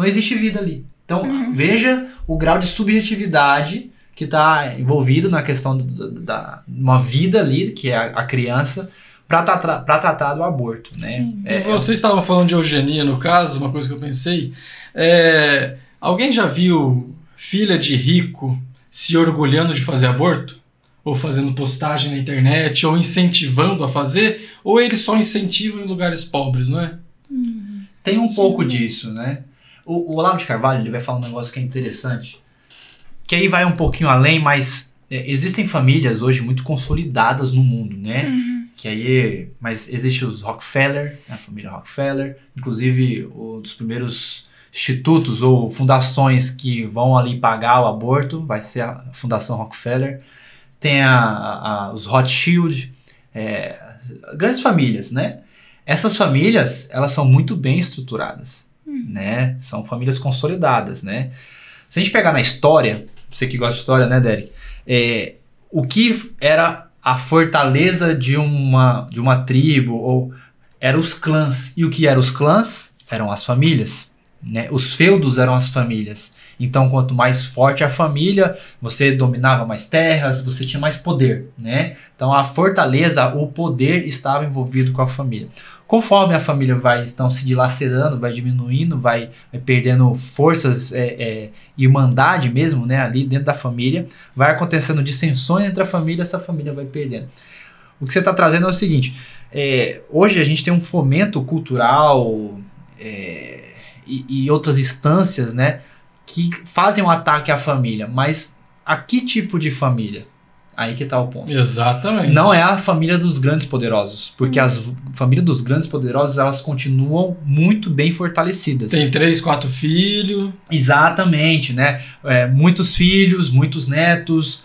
Speaker 2: existe vida ali. Então, veja o grau de subjetividade que está envolvido na questão de uma vida ali, que é a criança, para tratar do aborto, né?
Speaker 1: Você estava falando de eugenia, no caso, uma coisa que eu pensei. Alguém já viu filha de rico se orgulhando de fazer aborto? Ou fazendo postagem na internet, ou incentivando a fazer? Ou eles só incentivam em lugares pobres, não é?
Speaker 2: Tem um pouco disso, né? O Olavo de Carvalho, ele vai falar um negócio que é interessante, que aí vai um pouquinho além, mas existem famílias hoje muito consolidadas no mundo, né? Mas existe os Rockefeller, a família Rockefeller, inclusive um dos primeiros institutos ou fundações que vão ali pagar o aborto, vai ser a Fundação Rockefeller. Tem os Rothschild, grandes famílias, né? Essas famílias, elas são muito bem estruturadas, né? São famílias consolidadas, né? Se a gente pegar na história, você que gosta de história, né, Derek? O que era a fortaleza de uma tribo, eram os clãs. E o que eram os clãs? Eram as famílias, né? Os feudos eram as famílias. Então, quanto mais forte a família, você dominava mais terras, você tinha mais poder, né? Então, a fortaleza, o poder estava envolvido com a família. Conforme a família vai então se dilacerando, vai diminuindo, vai perdendo forças, irmandade mesmo, né? Ali dentro da família, vai acontecendo dissensões entre a família, essa família vai perdendo. O que você está trazendo é o seguinte, hoje a gente tem um fomento cultural e outras instâncias, né? Que fazem um ataque à família, mas a que tipo de família? Aí que tá o ponto.
Speaker 1: Exatamente.
Speaker 2: Não é a família dos grandes poderosos, porque as famílias dos grandes poderosos, elas continuam muito bem fortalecidas.
Speaker 1: Tem 3, 4 filhos.
Speaker 2: Exatamente, né? Muitos filhos, muitos netos,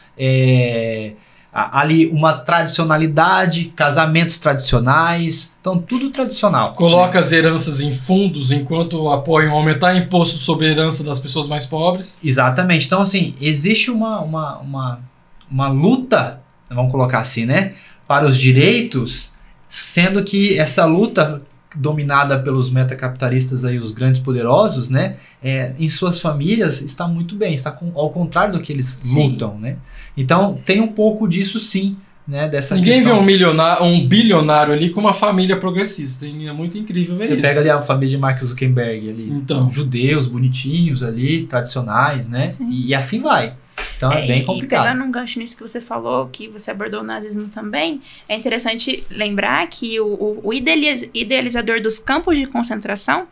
Speaker 2: ali uma tradicionalidade, casamentos tradicionais, então tudo tradicional.
Speaker 1: Coloca as heranças em fundos enquanto apoiam aumentar imposto sobre a herança das pessoas mais pobres.
Speaker 2: Exatamente. Então, assim, existe uma luta, vamos colocar assim, né? Para os direitos, sendo que essa luta dominada pelos metacapitalistas aí, os grandes poderosos, né? Em suas famílias está muito bem, está ao contrário do que eles lutam, né? Então tem um pouco disso sim, né? Dessa
Speaker 1: Ninguém
Speaker 2: questão.
Speaker 1: vê um bilionário ali com uma família progressista. É muito incrível ver isso.
Speaker 2: Você pega ali a família de Mark Zuckerberg ali,
Speaker 1: então,
Speaker 2: judeus bonitinhos ali, tradicionais, né? E assim vai. Então é bem complicado.
Speaker 4: E pegando um gancho nisso que você falou, que você abordou o nazismo também, é interessante lembrar que o idealizador dos campos de concentração,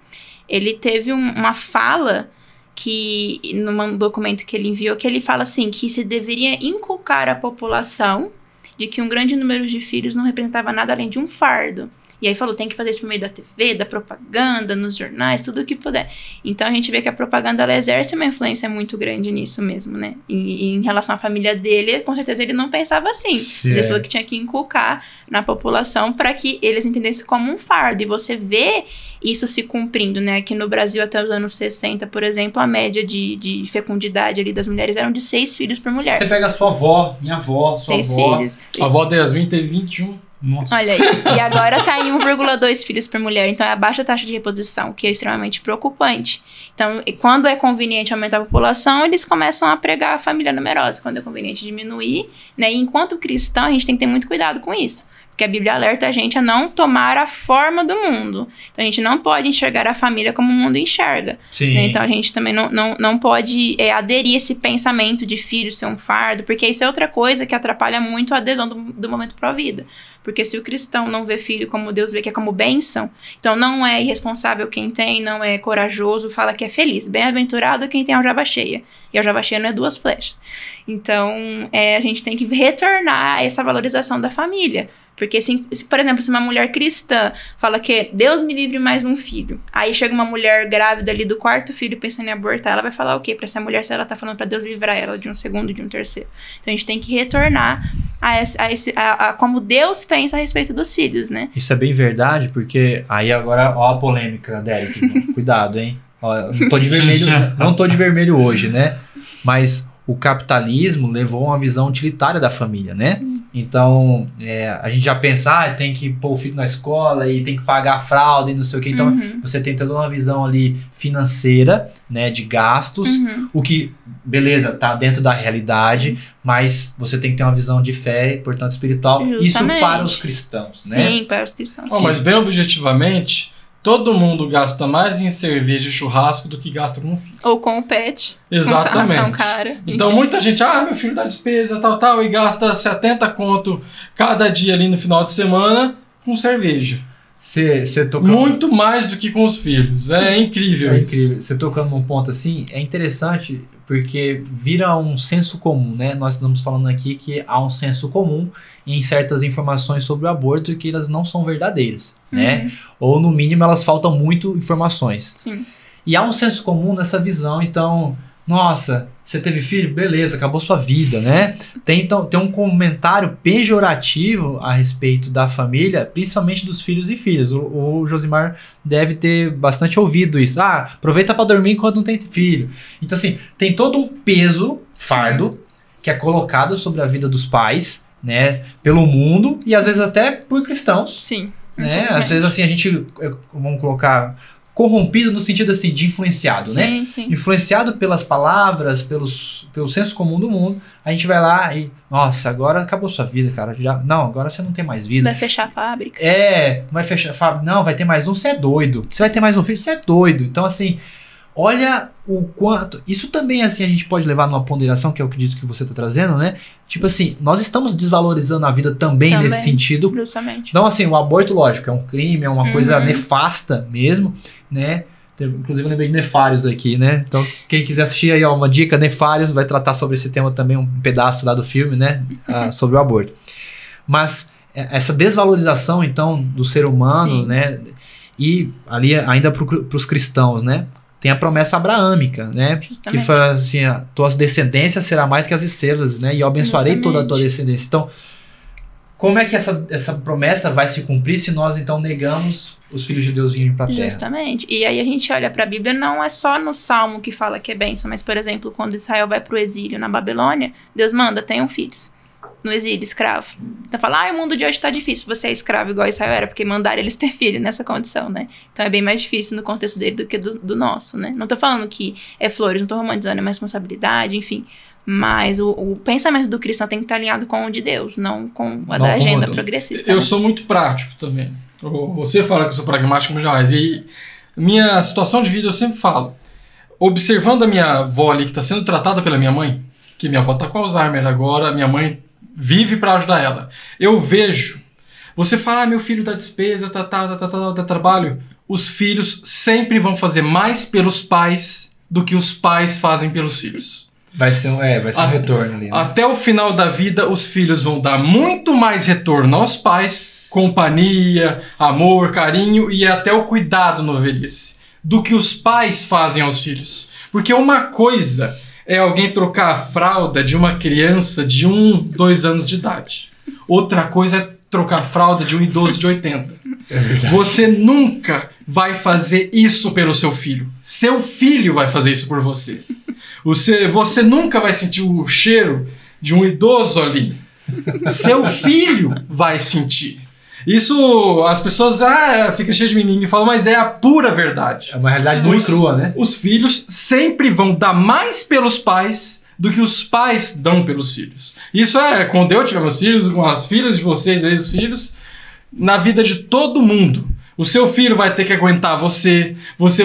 Speaker 4: ele teve uma fala que, num documento que ele enviou, que ele fala assim, que se deveria inculcar à população de que um grande número de filhos não representava nada além de um fardo. E aí falou, tem que fazer isso por meio da TV, da propaganda, nos jornais, tudo o que puder. Então a gente vê que a propaganda, ela exerce uma influência muito grande nisso mesmo, né? E em relação à família dele, com certeza ele não pensava assim. Ele falou que tinha que inculcar na população para que eles entendessem como um fardo. E você vê isso se cumprindo, né? Aqui no Brasil, até os anos 60, por exemplo, a média de fecundidade ali das mulheres eram de 6 filhos por mulher.
Speaker 2: Você pega a sua avó, minha avó, sua
Speaker 4: 6
Speaker 2: avó.
Speaker 4: filhos.
Speaker 1: A avó da Yasmin teve 21.
Speaker 2: Nossa.
Speaker 4: Olha aí, e agora tá em 1,2 filhos por mulher, então é abaixo da taxa de reposição, o que é extremamente preocupante. Então, quando é conveniente aumentar a população, eles começam a pregar a família numerosa, quando é conveniente diminuir, né? E enquanto cristão, a gente tem que ter muito cuidado com isso, porque a Bíblia alerta a gente a não tomar a forma do mundo. Então, a gente não pode enxergar a família como o mundo enxerga.
Speaker 2: Sim.
Speaker 4: Né? Então, a gente também não pode aderir a esse pensamento de filho ser um fardo, porque isso é outra coisa que atrapalha muito a adesão do momento pró-vida. Porque se o cristão não vê filho como Deus vê, que é como bênção, então não é irresponsável quem tem, não é corajoso, fala que é feliz. Bem-aventurado quem tem aljava cheia. E aljava cheia não é 2 flechas. Então, a gente tem que retornar a essa valorização da família. Porque, por exemplo, se uma mulher cristã fala que Deus me livre mais um filho, aí chega uma mulher grávida ali do 4º filho pensando em abortar, ela vai falar o quê pra essa mulher se ela tá falando pra Deus livrar ela de um 2º e de um 3º? Então a gente tem que retornar a como Deus pensa a respeito dos filhos, né?
Speaker 2: Isso é bem verdade, porque aí agora, ó a polêmica, Derek, cuidado, hein? Ó, não tô de vermelho hoje, né? Mas o capitalismo levou a uma visão utilitária da família, né? Sim. Então, a gente já pensa, tem que pôr o filho na escola e tem que pagar a fralda e não sei o que. Então, você tem toda uma visão ali financeira, né, de gastos, o que, beleza, tá dentro da realidade, mas você tem que ter uma visão de fé, portanto, espiritual. Justamente. Isso para os cristãos, né?
Speaker 4: Sim, para os cristãos.
Speaker 1: Mas bem objetivamente, todo mundo gasta mais em cerveja e churrasco do que gasta com o filho.
Speaker 4: Ou com o pet.
Speaker 1: Exatamente.
Speaker 4: Com ração cara.
Speaker 1: Então muita gente, meu filho dá despesa, tal, e gasta 70 conto cada dia ali no final de semana com cerveja.
Speaker 2: Você tocando...
Speaker 1: Muito mais do que com os filhos. Sim. É incrível isso.
Speaker 2: Incrível. Você tocando num ponto assim, é interessante porque vira um senso comum, né? Nós estamos falando aqui que há um senso comum em certas informações sobre o aborto e que elas não são verdadeiras, né? Ou no mínimo elas faltam muito informações.
Speaker 4: Sim.
Speaker 2: E há um senso comum nessa visão, então, nossa, você teve filho? Beleza, acabou sua vida, né? Tem um comentário pejorativo a respeito da família, principalmente dos filhos e filhas. O Josimar deve ter bastante ouvido isso. Aproveita para dormir enquanto não tem filho. Então, assim, tem todo um peso, fardo, que é colocado sobre a vida dos pais, né? Pelo mundo e às vezes até por cristãos.
Speaker 4: Sim.
Speaker 2: Né? Às vezes, assim, a gente, vamos colocar... corrompido no sentido assim de influenciado, né?
Speaker 4: Sim.
Speaker 2: Influenciado pelas palavras, pelo senso comum do mundo, a gente vai lá e, nossa, agora acabou sua vida, cara. Agora você não tem mais vida.
Speaker 4: Vai fechar a fábrica.
Speaker 2: Vai fechar a fábrica. Não, vai ter mais um, você é doido. Você vai ter mais um filho, você é doido. Então, assim, olha o quanto... Isso também, assim, a gente pode levar numa ponderação, que é o que diz que você está trazendo, né? Tipo assim, nós estamos desvalorizando a vida também nesse sentido.
Speaker 4: Justamente.
Speaker 2: Então, assim, o aborto, lógico, é um crime, é uma coisa nefasta mesmo, né? Inclusive eu lembrei de Nefários aqui, né? Então quem quiser assistir aí, ó, uma dica, Nefários, vai tratar sobre esse tema também, um pedaço lá do filme, né? Sobre o aborto. Mas essa desvalorização, então, do ser humano, sim, né? E ali ainda para os cristãos, né? Tem a promessa abraâmica, né? Justamente. Que fala assim, a tua descendência será mais que as estrelas, né? E eu abençoarei justamente toda a tua descendência. Então, como é que essa promessa vai se cumprir se nós, então, negamos os filhos de Deus virem para a terra?
Speaker 4: Justamente. E aí a gente olha para a Bíblia, não é só no Salmo que fala que é bênção, mas, por exemplo, quando Israel vai para o exílio na Babilônia, Deus manda, tenham filhos. No exílio, escravo. Então fala, o mundo de hoje tá difícil, você é escravo igual Israel era, porque mandaram eles ter filho nessa condição, né? Então é bem mais difícil no contexto dele do que do nosso, né? Não tô falando que é flores, não tô romantizando, é uma responsabilidade, enfim. Mas o pensamento do cristão tem que estar alinhado com o de Deus, não com a da agenda progressista.
Speaker 1: Eu
Speaker 4: né?
Speaker 1: sou muito prático também. Você fala que eu sou pragmático jamais. E minha situação de vida eu sempre falo. Observando a minha avó ali que está sendo tratada pela minha mãe, que minha avó tá com Alzheimer agora, minha mãe vive para ajudar ela. Eu vejo. Você fala, meu filho dá despesa, dá trabalho. Os filhos sempre vão fazer mais pelos pais do que os pais fazem pelos filhos.
Speaker 2: Vai ser um retorno ali. Né?
Speaker 1: Até o final da vida, os filhos vão dar muito mais retorno aos pais, companhia, amor, carinho e até o cuidado na velhice, do que os pais fazem aos filhos. Porque uma coisa é alguém trocar a fralda de uma criança de 1, 2 anos de idade. Outra coisa é trocar a fralda de um idoso de 80. Você nunca vai fazer isso pelo seu filho. Seu filho vai fazer isso por você. Você nunca vai sentir o cheiro de um idoso ali. Seu filho vai sentir. Isso, as pessoas ficam cheias de menino e falam, mas é a pura verdade.
Speaker 2: É uma realidade nua e crua, né?
Speaker 1: Os filhos sempre vão dar mais pelos pais do que os pais dão pelos filhos. Isso quando eu tiver meus filhos, com as filhas de vocês aí, os filhos, na vida de todo mundo. O seu filho vai ter que aguentar você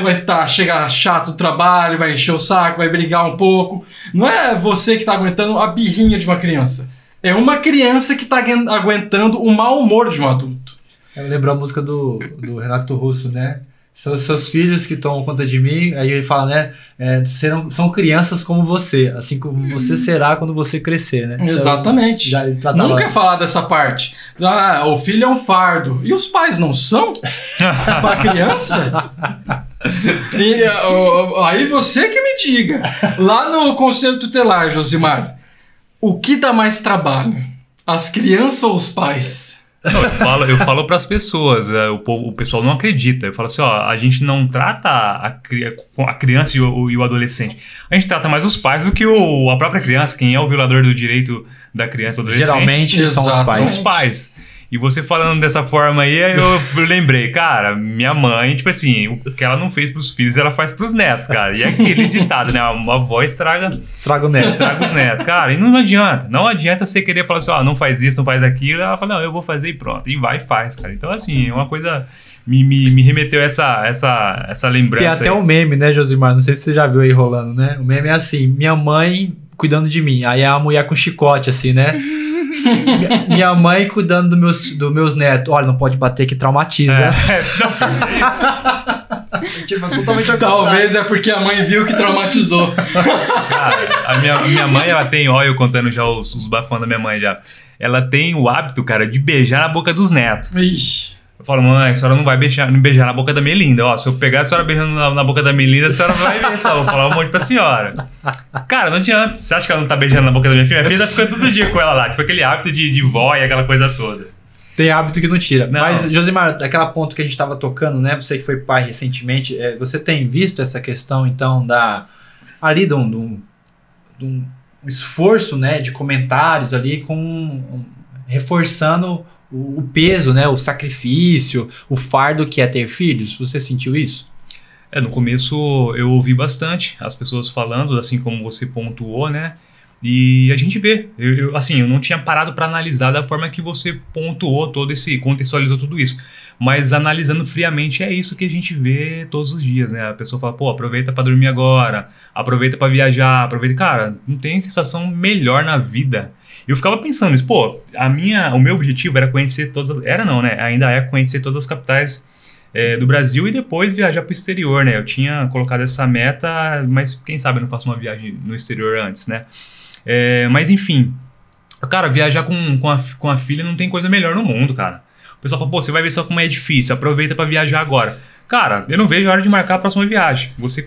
Speaker 1: vai chegar chato do trabalho, vai encher o saco, vai brigar um pouco. Não é você que está aguentando a birrinha de uma criança. É uma criança que está aguentando o mau humor de um adulto.
Speaker 2: Eu lembro a música do Renato Russo, né? São os seus filhos que tomam conta de mim. Aí ele fala, né? São crianças como você, assim como você será quando você crescer, né?
Speaker 1: Exatamente. Então, nunca é falar dessa parte. O filho é um fardo. E os pais não são? Para a criança? E aí você que me diga. Lá no Conselho Tutelar, Josimar, o que dá mais trabalho? As crianças ou os pais?
Speaker 3: Não, eu falo para as pessoas, o pessoal não acredita. Eu falo assim, a gente não trata a criança e o adolescente. A gente trata mais os pais do que a própria criança. Quem é o violador do direito da criança ou adolescente?
Speaker 2: Geralmente são os pais.
Speaker 3: São os pais. E você falando dessa forma aí, eu lembrei, cara, minha mãe, tipo assim, o que ela não fez pros filhos, ela faz pros netos, cara. E é aquele ditado, né? Uma avó estraga
Speaker 2: o neto.
Speaker 3: Estraga os netos. Cara, e não adianta você querer falar assim, não faz isso, não faz aquilo. Ela fala, não, eu vou fazer e pronto. E vai e faz, cara. Então, assim, é uma coisa... Me remeteu essa lembrança.
Speaker 2: Tem até um meme, né, Josimar? Não sei se você já viu aí rolando, né? O meme é assim, minha mãe cuidando de mim. Aí é a mulher com chicote, assim, né? Minha mãe cuidando dos meus netos. Olha, não pode bater que traumatiza.
Speaker 1: Talvez é porque a mãe viu que traumatizou.
Speaker 3: Cara, a minha mãe, ela tem, eu contando já os bafões da minha mãe já. Ela tem o hábito, cara, de beijar na boca dos netos.
Speaker 1: Ixi.
Speaker 3: Eu falo, mãe, a senhora não vai beijar na boca da Melinda. Se eu pegar a senhora beijando na boca da Melinda, a senhora vai ver só. Vou falar um monte pra senhora. Cara, não adianta. Você acha que ela não tá beijando na boca da minha filha? Minha filha tá ficando todo dia com ela lá. Tipo aquele hábito de vó e aquela coisa toda.
Speaker 2: Tem hábito que não tira. Não. Mas, Josimar, aquela ponto que a gente tava tocando, né? Você que foi pai recentemente, você tem visto essa questão, então, de um esforço, né? De comentários ali reforçando o peso, né, o sacrifício, o fardo que é ter filhos. Você sentiu isso?
Speaker 3: No começo eu ouvi bastante as pessoas falando, assim como você pontuou, né? E a gente vê. Eu não tinha parado para analisar da forma que você pontuou contextualizou tudo isso. Mas analisando friamente, é isso que a gente vê todos os dias, né? A pessoa fala, aproveita para dormir agora, aproveita para viajar, aproveita. Cara, não tem sensação melhor na vida. Eu ficava pensando nisso, o meu objetivo era conhecer ainda é conhecer todas as capitais do Brasil e depois viajar para o exterior, né? Eu tinha colocado essa meta, mas quem sabe eu não faço uma viagem no exterior antes, né? Mas enfim, cara, viajar com a filha não tem coisa melhor no mundo, cara. O pessoal fala, pô, você vai ver só como é difícil, aproveita para viajar agora. Cara, eu não vejo a hora de marcar a próxima viagem. Você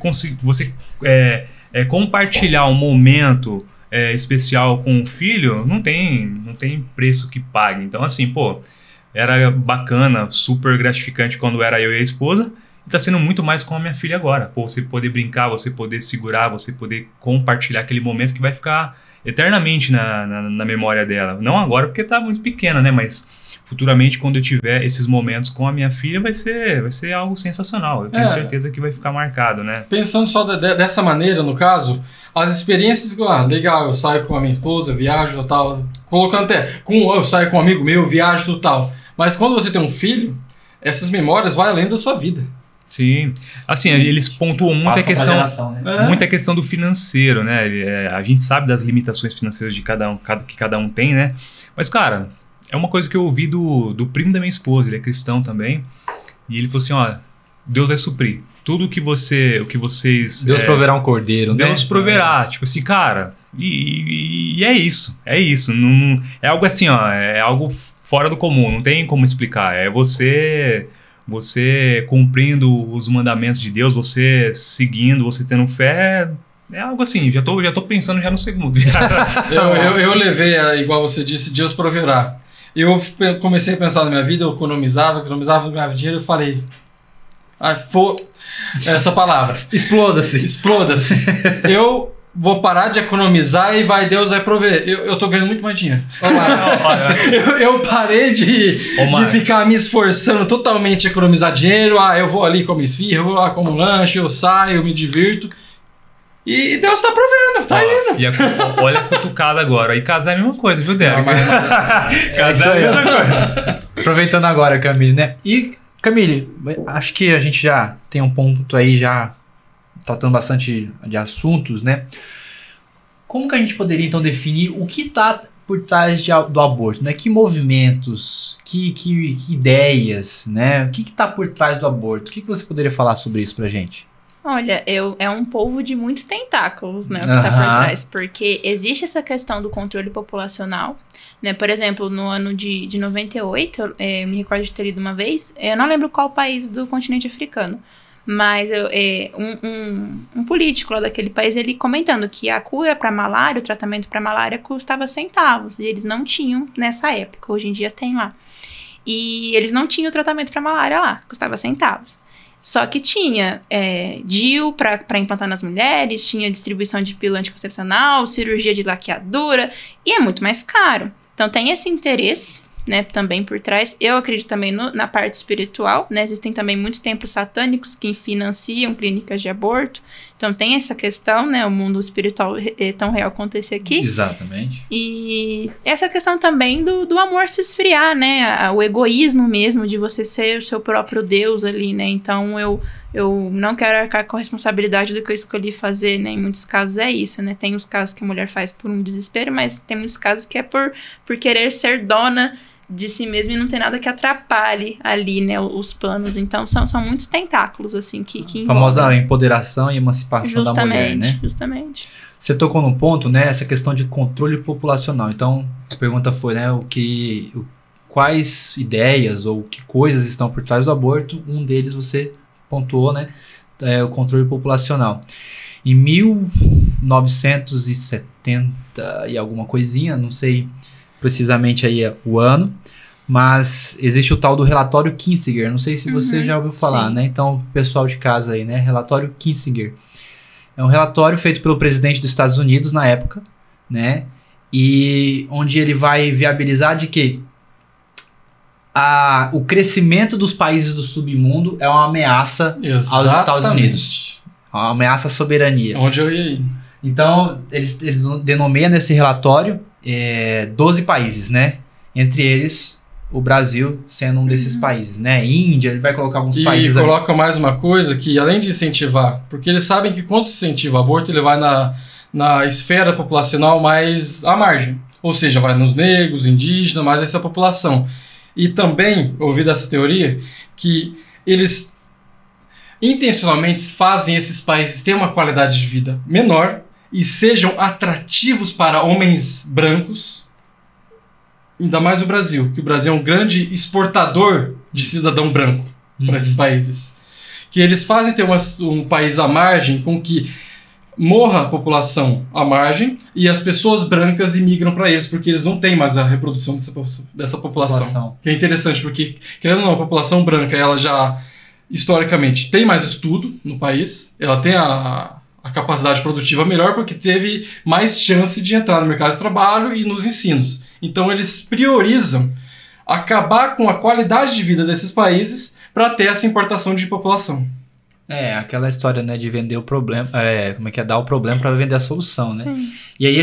Speaker 3: compartilhar um momento especial com o filho, não tem preço que pague. Então, assim, pô, era bacana, super gratificante quando era eu e a esposa, e tá sendo muito mais com a minha filha agora. Pô, você poder brincar, você poder segurar, você poder compartilhar aquele momento que vai ficar eternamente na memória dela. Não agora, porque tá muito pequena, né? Mas futuramente, quando eu tiver esses momentos com a minha filha, vai ser algo sensacional. Eu tenho certeza que vai ficar marcado, né?
Speaker 1: Pensando só dessa maneira, no caso, as experiências, legal, eu saio com a minha esposa, viajo e tal, colocando até, eu saio com um amigo meu, viajo e tal. Mas quando você tem um filho, essas memórias vão além da sua vida.
Speaker 3: Sim. Assim, eles pontuam muita questão do financeiro, né? A gente sabe das limitações financeiras de que cada um tem, né? Mas, cara, é uma coisa que eu ouvi do primo da minha esposa, ele é cristão também, e ele falou assim, ó, Deus vai suprir tudo o que vocês...
Speaker 2: Deus proverá um cordeiro, né?
Speaker 3: Deus proverá, tipo assim, cara, e é isso, não, é algo assim, ó, é algo fora do comum, não tem como explicar, é você cumprindo os mandamentos de Deus, você seguindo, você tendo fé... É algo assim, já tô pensando já no segundo.
Speaker 1: eu levei, igual você disse, Deus proverá. Eu comecei a pensar na minha vida, eu economizava, ganhava dinheiro, eu falei... essa palavra.
Speaker 2: Exploda-se.
Speaker 1: Eu vou parar de economizar e Deus vai prover. Eu tô ganhando muito mais dinheiro. Eu parei de ficar me esforçando totalmente a economizar dinheiro. Eu vou ali como esfirra, eu vou lá como lanche, eu saio, eu me divirto. E Deus tá provendo, tá indo.
Speaker 3: E olha a cutucada agora. E casar é a mesma coisa, viu, Derek? Casar é a mesma coisa.
Speaker 2: Aproveitando agora, Camille, né? E, Camille, acho que a gente já tem um ponto aí, já tratando bastante de assuntos, né? Como que a gente poderia, então, definir o que tá por trás do aborto, né? Que movimentos, que ideias, né? O que tá por trás do aborto? O que você poderia falar sobre isso pra gente?
Speaker 4: Olha, é um povo de muitos tentáculos, né, o que tá por trás, porque existe essa questão do controle populacional, né, por exemplo, no ano de 98, eu me recordo de ter lido uma vez, eu não lembro qual país do continente africano, mas um político lá daquele país, ele comentando que a cura para malária, o tratamento para malária custava centavos, e eles não tinham nessa época, hoje em dia tem lá, e eles não tinham tratamento para malária lá, custava centavos. Só que tinha DIU para implantar nas mulheres, tinha distribuição de pílula anticoncepcional, cirurgia de laqueadura, e é muito mais caro. Então tem esse interesse, né, também por trás. Eu acredito também na parte espiritual, né, existem também muitos templos satânicos que financiam clínicas de aborto. Então tem essa questão, né, o mundo espiritual é tão real quanto esse aqui.
Speaker 2: Exatamente.
Speaker 4: E essa questão também do amor se esfriar, né, o egoísmo mesmo de você ser o seu próprio Deus ali, né, então eu não quero arcar com a responsabilidade do que eu escolhi fazer, né, em muitos casos é isso, né, tem os casos que a mulher faz por um desespero, mas tem muitos casos que é por querer ser dona de si mesmo e não tem nada que atrapalhe ali, né, os planos. Então, são muitos tentáculos, assim, que envolvem.
Speaker 2: Famosa empoderação e emancipação da mulher, né?
Speaker 4: Justamente.
Speaker 2: Você tocou num ponto, né, essa questão de controle populacional. Então, a pergunta foi, né, quais ideias ou que coisas estão por trás do aborto. Um deles você pontuou, né, o controle populacional. Em 1970 e alguma coisinha, não sei precisamente aí o ano, mas existe o tal do relatório Kinsinger, não sei se você já ouviu falar, sim, né? Então, pessoal de casa aí, né? Relatório Kinsinger. É um relatório feito pelo presidente dos Estados Unidos na época, né? E onde ele vai viabilizar de que o crescimento dos países do submundo é uma ameaça aos Estados Unidos. Uma ameaça à soberania.
Speaker 1: Onde eu ia ir.
Speaker 2: Então, eles denomeiam nesse relatório 12 países, né? Entre eles, o Brasil sendo um desses países, né? Índia, ele vai colocar alguns países...
Speaker 1: E coloca mais uma coisa que, além de incentivar, porque eles sabem que quando se incentiva o aborto, ele vai na esfera populacional mais à margem. Ou seja, vai nos negros, indígenas, mais essa população. E também, ouvi dessa teoria, que eles intencionalmente fazem esses países terem uma qualidade de vida menor e sejam atrativos para homens brancos, ainda mais o Brasil, que o Brasil é um grande exportador de cidadão branco para esses países. Que eles fazem ter um país à margem com que morra a população à margem e as pessoas brancas imigram para eles, porque eles não têm mais a reprodução dessa população. Que é interessante, porque, querendo ou não, a população branca, ela já, historicamente, tem mais estudo no país, ela tem a capacidade produtiva melhor, porque teve mais chance de entrar no mercado de trabalho e nos ensinos. Então, eles priorizam acabar com a qualidade de vida desses países para ter essa importação de população.
Speaker 2: É, aquela história, né, de vender o problema, dar o problema para vender a solução, né? Sim. E aí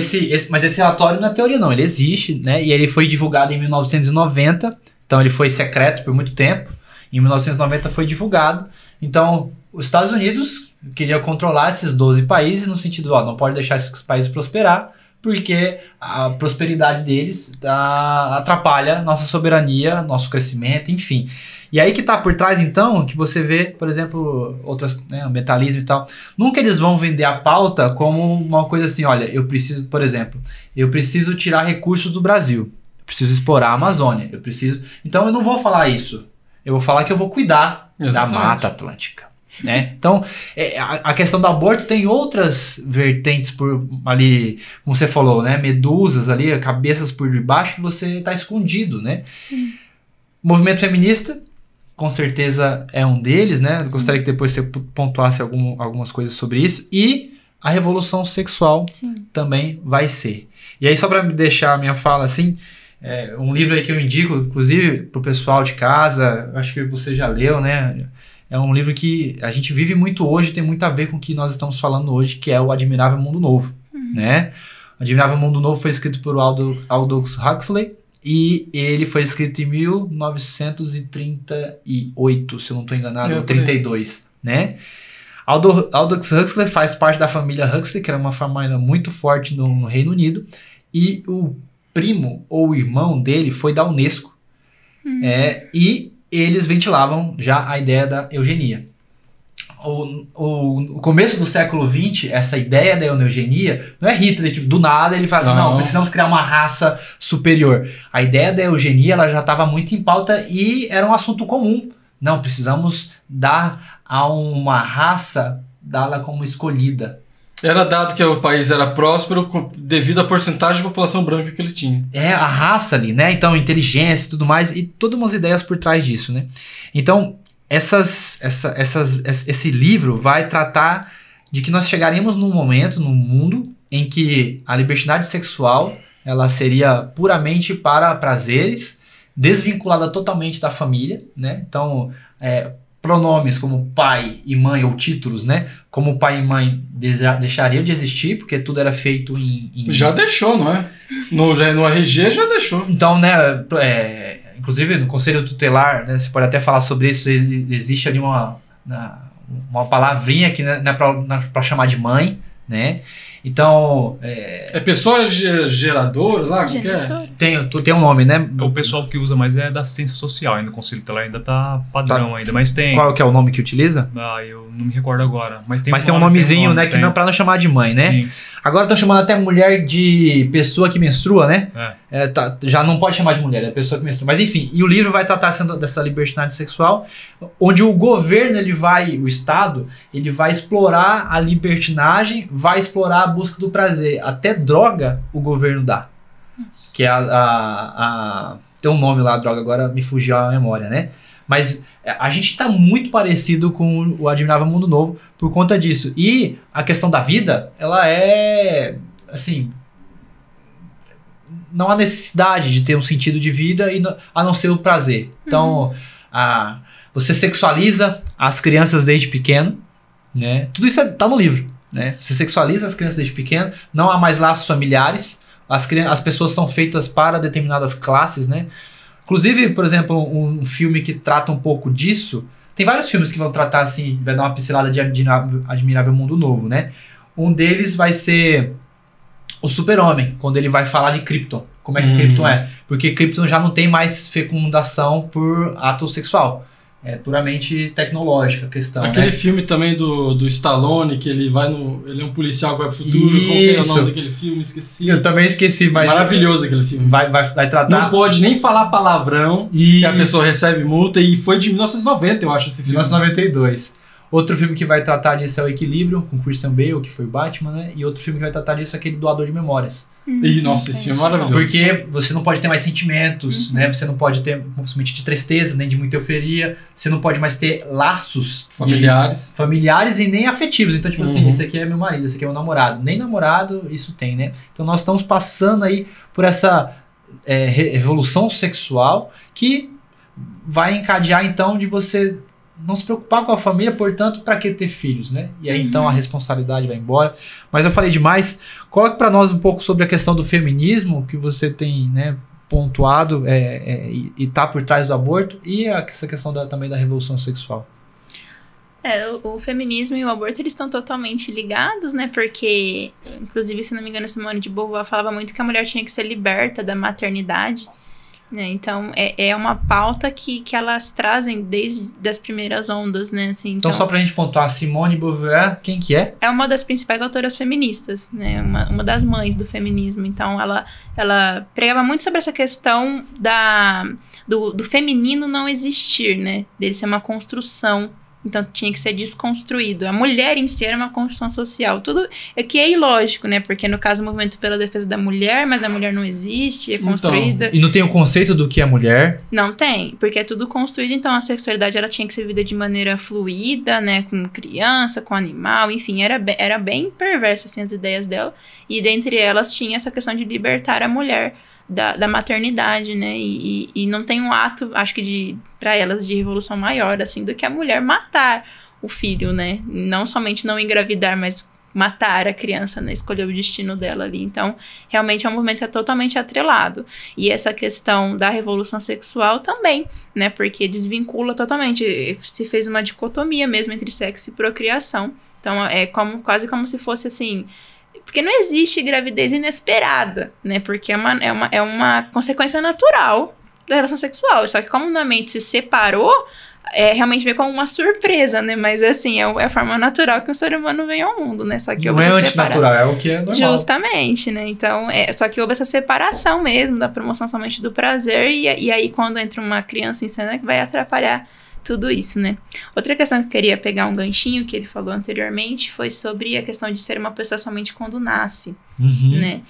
Speaker 2: mas esse relatório não é teoria não, ele existe, né? E ele foi divulgado em 1990, então ele foi secreto por muito tempo. Em 1990 foi divulgado. Então, os Estados Unidos queria controlar esses 12 países no sentido, não pode deixar esses países prosperar, porque a prosperidade deles atrapalha nossa soberania, nosso crescimento, enfim. E aí que tá por trás, então, que você vê, por exemplo, outras, né, ambientalismo e tal. Nunca eles vão vender a pauta como uma coisa assim, olha, eu preciso tirar recursos do Brasil, eu preciso explorar a Amazônia, Então eu não vou falar isso, eu vou falar que eu vou cuidar da Mata Atlântica. Né? Então, a questão do aborto tem outras vertentes por ali, como você falou, né? Medusas ali, cabeças por debaixo que você está escondido, né? Sim. Movimento feminista, com certeza é um deles, né? Eu gostaria que depois você pontuasse algumas coisas sobre isso. E a revolução sexual também vai ser. E aí, só para deixar a minha fala assim, um livro aí que eu indico, inclusive, para o pessoal de casa, acho que você já leu, né? É um livro que a gente vive muito hoje, tem muito a ver com o que nós estamos falando hoje, que é o Admirável Mundo Novo, né? O Admirável Mundo Novo foi escrito por Aldous Huxley e ele foi escrito em 1938, se eu não estou enganado, ou 32, né? Aldous Huxley faz parte da família Huxley, que era uma família muito forte no Reino Unido, e o primo ou irmão dele foi da Unesco, e eles ventilavam já a ideia da eugenia. O começo do século XX, essa ideia da eugenia, não é Hitler que do nada ele fala assim, não, precisamos criar uma raça superior. A ideia da eugenia ela já estava muito em pauta e era um assunto comum. Não, precisamos dar a uma raça, dá-la como escolhida.
Speaker 1: Era dado que o país era próspero devido à porcentagem de população branca que ele tinha.
Speaker 2: É, a raça ali, né? Então, inteligência e tudo mais, e todas umas ideias por trás disso, né? Então, esse livro vai tratar de que nós chegaremos num momento, num mundo, em que a libertinagem sexual, ela seria puramente para prazeres, desvinculada totalmente da família, né? Então, pronomes como pai e mãe, ou títulos, né? Como pai e mãe deixariam de existir, porque tudo era feito em...
Speaker 1: Já deixou, não é? No RG já deixou.
Speaker 2: Então, né, inclusive no Conselho Tutelar, né, você pode até falar sobre isso, existe ali uma palavrinha que não é para chamar de mãe, né? Então...
Speaker 1: É pessoa geradora lá?
Speaker 2: Tem um nome, né?
Speaker 3: O pessoal que usa mais é da ciência social, ainda o Conselho Tutelar ainda tá padrão ainda, mas tem...
Speaker 2: Qual que é o nome que utiliza?
Speaker 3: Eu não me recordo agora. Mas tem
Speaker 2: um nomezinho, né? Que não é pra não chamar de mãe, né?
Speaker 3: Sim.
Speaker 2: Agora estão chamando até mulher de pessoa que menstrua, né? Já não pode chamar de mulher, é pessoa que menstrua. Mas enfim, e o livro vai tratar dessa libertinagem sexual, onde o governo, o Estado, ele vai explorar a libertinagem, vai explorar a busca do prazer. Até droga o governo dá. Nossa. Que é tem um nome lá, a droga, agora me fugiu a memória, né? Mas a gente está muito parecido com o Admirável Mundo Novo por conta disso. E a questão da vida, ela é, assim, não há necessidade de ter um sentido de vida a não ser o prazer. Então, você sexualiza as crianças desde pequeno, né? Tudo isso está no livro, né? Você sexualiza as crianças desde pequeno, não há mais laços familiares, as pessoas são feitas para determinadas classes, né? Inclusive, por exemplo, um filme que trata um pouco disso, tem vários filmes que vão tratar assim, vai dar uma pincelada de Admirável Mundo Novo, né? Um deles vai ser o Super-Homem, quando ele vai falar de Krypton. Como é que Krypton é? Porque Krypton já não tem mais fecundação por ato sexual. É puramente tecnológica a questão,
Speaker 1: Aquele filme também do Stallone, que ele vai no... Ele é um policial que vai pro futuro. Qual que é o nome daquele filme? Esqueci.
Speaker 2: Eu também esqueci, mas...
Speaker 1: Maravilhoso aquele filme.
Speaker 2: Vai tratar...
Speaker 1: Não pode nem falar palavrão, que a pessoa recebe multa, e foi de 1990, eu acho, esse filme.
Speaker 2: 1992. Outro filme que vai tratar disso é O Equilíbrio, com Christian Bale, que foi o Batman, né? E outro filme que vai tratar disso é aquele Doador de Memórias.
Speaker 1: E, nossa, esse filme é maravilhoso.
Speaker 2: Porque você não pode ter mais sentimentos, né? Você não pode ter principalmente de tristeza, nem de muita euforia. Você não pode mais ter laços familiares e nem afetivos. Então, tipo assim, esse aqui é meu marido, esse aqui é meu namorado. Nem namorado isso tem, né? Então nós estamos passando aí por essa revolução sexual que vai encadear, então, de você não se preocupar com a família, portanto, para que ter filhos, né? E aí, então, a responsabilidade vai embora. Mas eu falei demais. Coloque para nós um pouco sobre a questão do feminismo, que você tem, né, pontuado e tá por trás do aborto, e essa questão também da revolução sexual.
Speaker 4: O feminismo e o aborto, eles estão totalmente ligados, né? Porque, inclusive, se não me engano, Simone de Beauvoir falava muito que a mulher tinha que ser liberta da maternidade. Então, é uma pauta que elas trazem desde as primeiras ondas, né? Assim,
Speaker 2: então, só pra gente pontuar, Simone de Beauvoir, quem que é?
Speaker 4: É uma das principais autoras feministas, né? Uma das mães do feminismo. Então, ela pregava muito sobre essa questão do feminino não existir, né? Dele ser uma construção. Então, tinha que ser desconstruído. A mulher em si era uma construção social. Tudo que é ilógico, né? Porque, no caso, o movimento pela defesa da mulher, mas a mulher não existe, é construída.
Speaker 2: Então, e não tem o conceito do que é mulher?
Speaker 4: Não tem, porque é tudo construído. Então, a sexualidade, ela tinha que ser vivida de maneira fluida, né? Com criança, com animal, enfim. Era bem perversa, assim, as ideias dela. E, dentre elas, tinha essa questão de libertar a mulher da maternidade, né, e não tem um ato, acho que para elas, de revolução maior, assim, do que a mulher matar o filho, né, não somente não engravidar, mas matar a criança, né, escolher o destino dela ali. Então, realmente é um movimento que é totalmente atrelado. E essa questão da revolução sexual também, né, porque desvincula totalmente, se fez uma dicotomia mesmo entre sexo e procriação. Então, quase como se fosse, assim... Porque não existe gravidez inesperada, né? Porque é uma consequência natural da relação sexual. Só que como a mente se separou, realmente veio como uma surpresa, né? Mas assim, é a forma natural que o ser humano vem ao mundo, né? Só que
Speaker 2: não é antinatural, é o que é normal.
Speaker 4: Justamente, né? Então, só que houve essa separação mesmo da promoção somente do prazer. E aí, quando entra uma criança em cena, que vai atrapalhar tudo isso, né? Outra questão que eu queria pegar um ganchinho que ele falou anteriormente foi sobre a questão de ser uma pessoa somente quando nasce, né?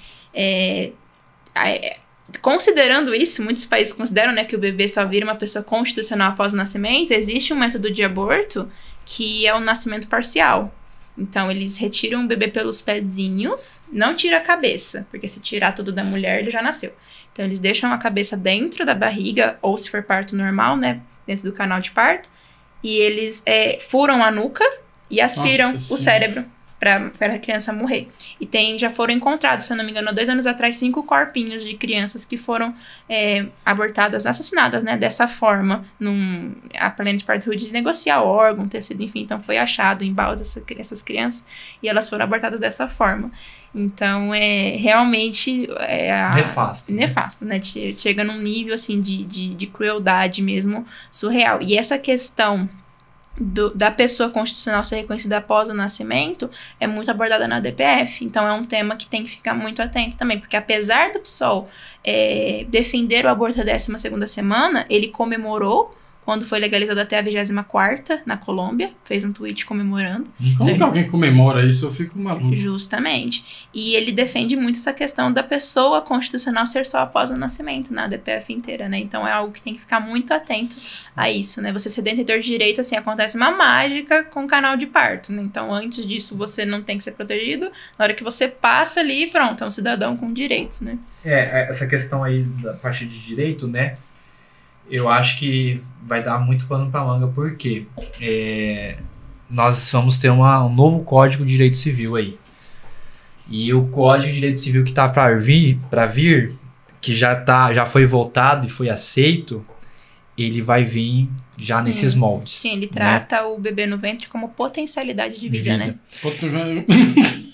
Speaker 4: Considerando isso, muitos países consideram, né, que o bebê só vira uma pessoa constitucional após o nascimento. Existe um método de aborto que é o nascimento parcial. Então, eles retiram o bebê pelos pezinhos, não tira a cabeça, porque se tirar tudo da mulher, ele já nasceu. Então, eles deixam a cabeça dentro da barriga, ou se for parto normal, né, dentro do canal de parto, e eles furam a nuca e aspiram o cérebro para a criança morrer. E já foram encontrados, se eu não me engano, 2 anos atrás, 5 corpinhos de crianças que foram abortadas, assassinadas, né, dessa forma. A Planned Parenthood negociar órgão, tecido, enfim, então foi achado em balde essas crianças e elas foram abortadas dessa forma. Então, realmente... nefasto, né? Chega num nível, assim, de crueldade mesmo surreal. E essa questão da pessoa constitucional ser reconhecida após o nascimento é muito abordada na DPF. Então, é um tema que tem que ficar muito atento também. Porque, apesar do PSOL defender o aborto da 12ª semana, ele comemorou quando foi legalizado até a 24ª na Colômbia, fez um tweet comemorando.
Speaker 1: Como que alguém comemora isso? Eu fico maluco.
Speaker 4: Justamente. E ele defende muito essa questão da pessoa constitucional ser só após o nascimento, na DPF inteira, né? Então é algo que tem que ficar muito atento a isso, né? Você ser detentor de direito, assim, acontece uma mágica com o canal de parto, né? Então antes disso você não tem que ser protegido, na hora que você passa ali, pronto, é um cidadão com direitos, né?
Speaker 2: Essa questão aí da parte de direito, né? Eu acho que vai dar muito pano pra manga, porque nós vamos ter um novo Código de Direito Civil aí. E o Código de Direito Civil que tá para vir, que já foi votado e foi aceito, ele vai vir já nesses moldes.
Speaker 4: Sim, ele trata o bebê no ventre como potencialidade de vida, né?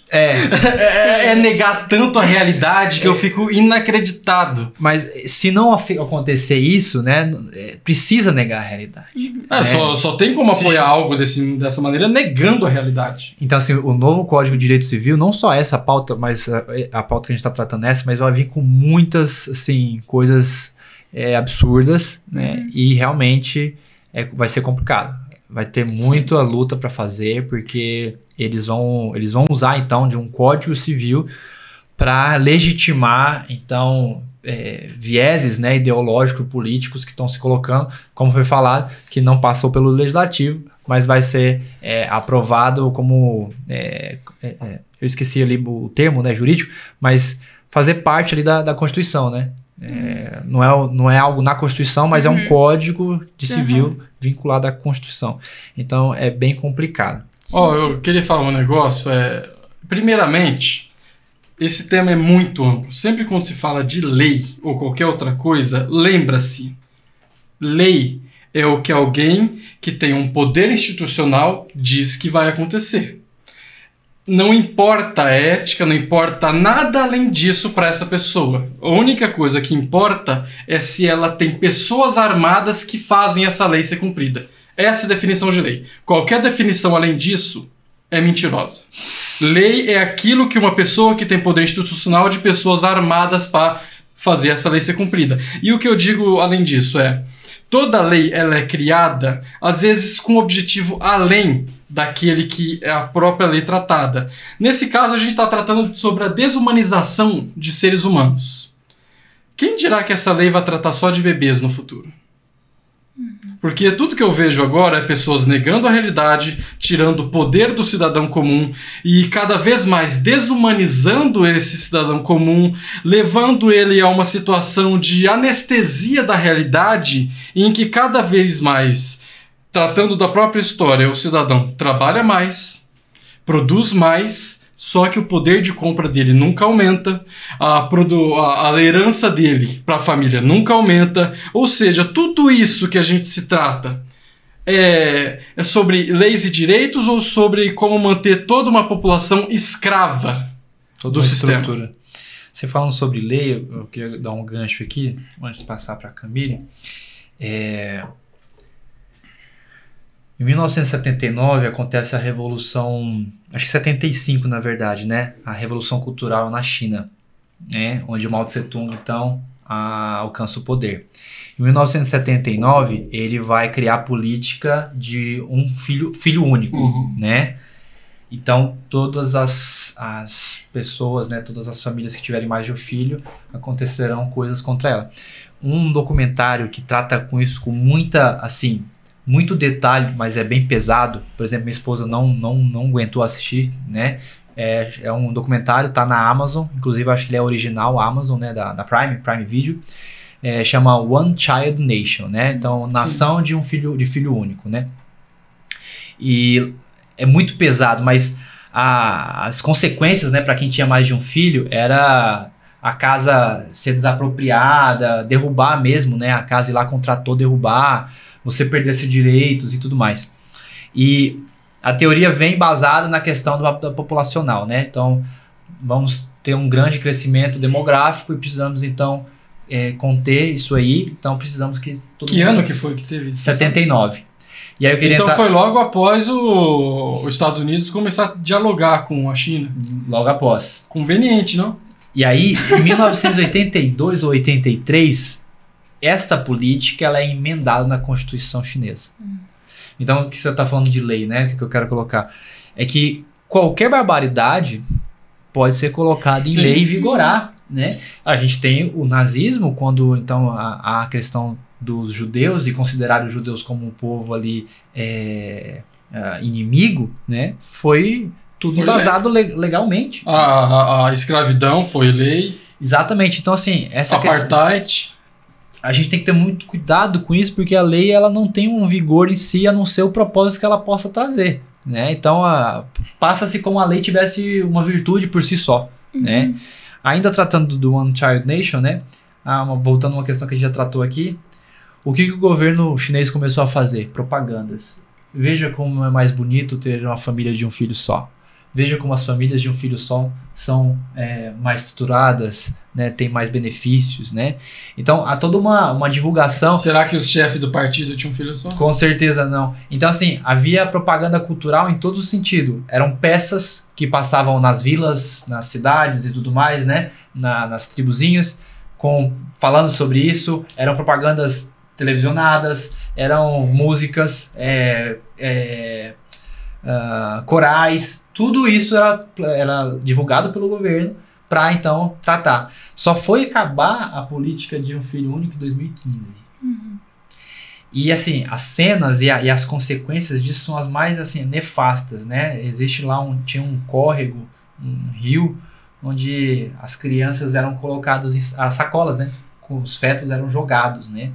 Speaker 1: É negar tanto a realidade que eu fico inacreditado.
Speaker 2: Mas se não acontecer isso, né, precisa negar a realidade.
Speaker 1: Só tem como apoiar algo dessa maneira negando a realidade.
Speaker 2: Então, assim, o novo Código de Direito Civil, não só essa pauta, mas a pauta que a gente está tratando nessa, mas vai vir com muitas, assim, coisas absurdas, né, e realmente vai ser complicado. Vai ter muita luta para fazer, porque eles vão usar, então, de um Código Civil para legitimar, então, vieses, né, ideológicos, políticos que estão se colocando, como foi falado, que não passou pelo Legislativo, mas vai ser aprovado como... eu esqueci ali o termo, né, jurídico, mas fazer parte ali da Constituição, né? Não é algo na Constituição, mas é um Código de Civil vinculado à Constituição. Então, é bem complicado.
Speaker 1: Eu queria falar um negócio. Primeiramente, esse tema é muito amplo. Sempre quando se fala de lei ou qualquer outra coisa, lembra-se, lei é o que alguém que tem um poder institucional diz que vai acontecer. Não importa a ética, não importa nada além disso para essa pessoa. A única coisa que importa é se ela tem pessoas armadas que fazem essa lei ser cumprida. Essa é a definição de lei. Qualquer definição além disso é mentirosa. Lei é aquilo que uma pessoa que tem poder institucional de pessoas armadas para fazer essa lei ser cumprida. E o que eu digo além disso toda lei ela é criada, às vezes com objetivo além daquele que é a própria lei tratada. Nesse caso, a gente está tratando sobre a desumanização de seres humanos. Quem dirá que essa lei vai tratar só de bebês no futuro? Porque tudo que eu vejo agora é pessoas negando a realidade, tirando o poder do cidadão comum e cada vez mais desumanizando esse cidadão comum, levando ele a uma situação de anestesia da realidade em que cada vez mais, tratando da própria história, o cidadão trabalha mais, produz mais, só que o poder de compra dele nunca aumenta, a herança dele para a família nunca aumenta, ou seja, tudo isso que a gente se trata é sobre leis e direitos ou sobre como manter toda uma população escrava do sistema?
Speaker 2: Estrutura. Você falando sobre lei, eu queria dar um gancho aqui, antes de passar para a Camille. Em 1979 acontece a Revolução, acho que 75 na verdade, né? A Revolução Cultural na China, né? Onde o Mao Tse Tung, então, alcança o poder. Em 1979, ele vai criar a política de um filho único, né? Então, todas as pessoas, né? Todas as famílias que tiverem mais de um filho, acontecerão coisas contra ela. Um documentário que trata com isso com muita, assim... muito detalhe, mas é bem pesado. Por exemplo, minha esposa não aguentou assistir, né? É um documentário, tá na Amazon, inclusive acho que ele é original Amazon, né? Da Prime Video. Chama One Child Nation, né? Então, nação de filho único, né? E é muito pesado, mas as consequências, né? Para quem tinha mais de um filho, era a casa ser desapropriada, derrubar mesmo, né? A casa ir lá contra trator derrubar, você perdesse direitos e tudo mais. E a teoria vem embasada na questão da populacional, né? Então, vamos ter um grande crescimento demográfico e precisamos, então, conter isso aí. Então, precisamos que...
Speaker 1: Que ano que foi que teve isso?
Speaker 2: 79. E aí eu queria
Speaker 1: foi logo após os Estados Unidos começar a dialogar com a China.
Speaker 2: Logo após.
Speaker 1: Conveniente, não?
Speaker 2: E aí, em 1982 ou 83... esta política ela é emendada na Constituição chinesa. Então, o que você está falando de lei, né? O que eu quero colocar é que qualquer barbaridade pode ser colocada em lei e vigorar, né? A gente tem o nazismo, quando então a questão dos judeus e considerar os judeus como um povo ali inimigo, né? Foi tudo embasado legalmente.
Speaker 1: A escravidão foi lei.
Speaker 2: Exatamente. Então, assim, essa
Speaker 1: apartheid.
Speaker 2: A gente tem que ter muito cuidado com isso, porque a lei ela não tem um vigor em si, a não ser o propósito que ela possa trazer, né? Então, passa-se como a lei tivesse uma virtude por si só, né? Ainda tratando do One Child Nation, né? Voltando a uma questão que a gente já tratou aqui, o que o governo chinês começou a fazer? Propagandas. Veja como é mais bonito ter uma família de um filho só. veja como as famílias de um filho só são mais estruturadas, né, tem mais benefícios, né? Então, há toda uma divulgação.
Speaker 1: Será que os chefes do partido tinham um filho só?
Speaker 2: Com certeza não. Então, assim, havia propaganda cultural em todos os sentidos. Eram peças que passavam nas vilas, nas cidades e tudo mais, né? Nas tribuzinhas, falando sobre isso. Eram propagandas televisionadas, eram músicas, corais. Tudo isso era divulgado pelo governo para então tratar. Só foi acabar a política de um filho único em 2015.
Speaker 4: Uhum.
Speaker 2: E assim, as cenas e as consequências disso são as mais assim, nefastas, né? Existe lá tinha um córrego, um rio, onde as crianças eram colocadas em sacolas, né? Com os fetos eram jogados, né?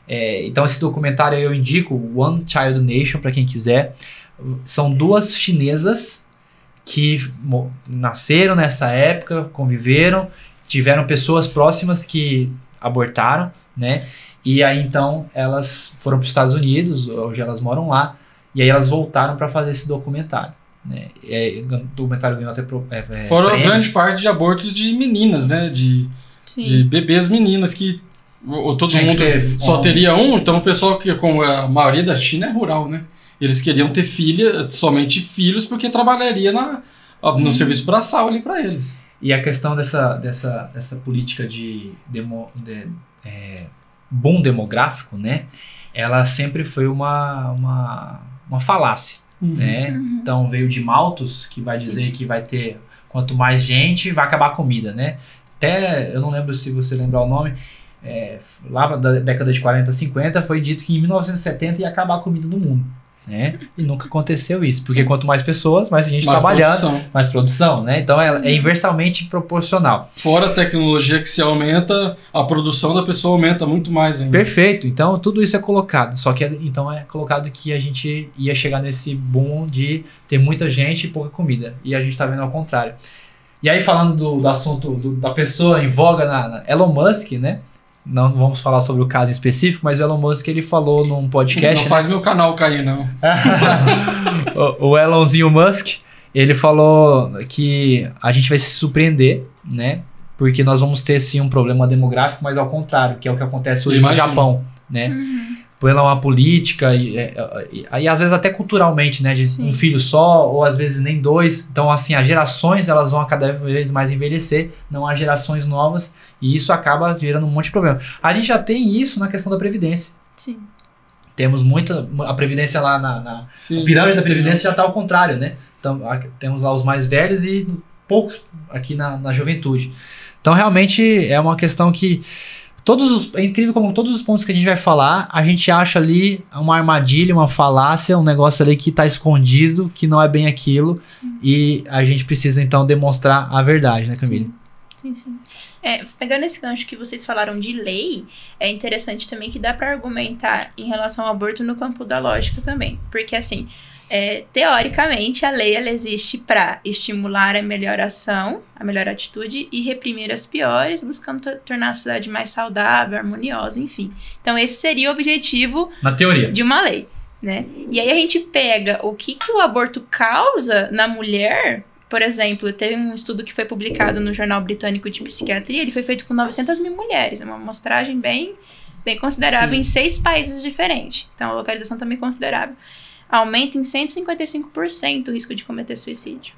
Speaker 2: Então esse documentário eu indico, One Child Nation, para quem quiser. São 2 chinesas que nasceram nessa época, conviveram, tiveram pessoas próximas que abortaram, né? E aí então elas foram para os Estados Unidos, hoje elas moram lá, e aí elas voltaram para fazer esse documentário, né? O documentário ganhou até
Speaker 1: fora a grande parte de abortos de meninas, né? De bebês meninas que todo mundo só teria um, então o pessoal que, como a maioria da China é rural, né? Eles queriam ter somente filhos, porque trabalharia no serviço braçal ali para eles.
Speaker 2: E a questão dessa política de boom demográfico, né? Ela sempre foi uma falácia, né? Então veio de Malthus, que vai dizer que vai ter quanto mais gente, vai acabar a comida, né? Até, eu não lembro se você lembrar o nome, lá da década de 40, 50, foi dito que em 1970 ia acabar a comida do mundo. Né? E nunca aconteceu isso, porque quanto mais pessoas, mais gente trabalhando, mais produção, né? Então é inversamente proporcional.
Speaker 1: Fora a tecnologia que se aumenta, a produção da pessoa aumenta muito mais ainda.
Speaker 2: Perfeito, então tudo isso é colocado, só que então é colocado que a gente ia chegar nesse boom de ter muita gente e pouca comida, e a gente tá vendo ao contrário. E aí falando do assunto da pessoa em voga na Elon Musk, né? Não vamos falar sobre o caso em específico, mas o Elon Musk ele falou num podcast...
Speaker 1: Não faz meu canal cair, não.
Speaker 2: o Elonzinho Musk, ele falou que a gente vai se surpreender, né? Porque nós vamos ter sim um problema demográfico, mas ao contrário, que é o que acontece hoje no Japão, né? Pela uma política e às vezes até culturalmente, né? De um filho só, ou às vezes nem 2. Então, assim, as gerações elas vão cada vez mais envelhecer, não há gerações novas, e isso acaba gerando um monte de problema. A gente já tem isso na questão da Previdência.
Speaker 4: Sim.
Speaker 2: Temos a Previdência lá a pirâmide da Previdência já está ao contrário, né? Então, temos lá os mais velhos e poucos aqui na juventude. Então, realmente é uma questão que é incrível como todos os pontos que a gente vai falar, a gente acha ali uma armadilha, uma falácia, um negócio ali que está escondido, que não é bem aquilo. Sim. E a gente precisa, então, demonstrar a verdade, né, Camille?
Speaker 4: Sim. Pegando esse gancho que vocês falaram de lei, é interessante também que dá para argumentar em relação ao aborto no campo da lógica também. Porque, assim, teoricamente, a lei ela existe para estimular a melhor ação, a melhor atitude e reprimir as piores, buscando tornar a sociedade mais saudável, harmoniosa, enfim. Então, esse seria o objetivo
Speaker 2: na teoria
Speaker 4: de uma lei, né? E aí a gente pega o que o aborto causa na mulher. Por exemplo, teve um estudo que foi publicado no Jornal Britânico de Psiquiatria, ele foi feito com 900 mil mulheres, uma amostragem bem considerável em 6 países diferentes. Então, a localização também é considerável. Aumenta em 155% o risco de cometer suicídio.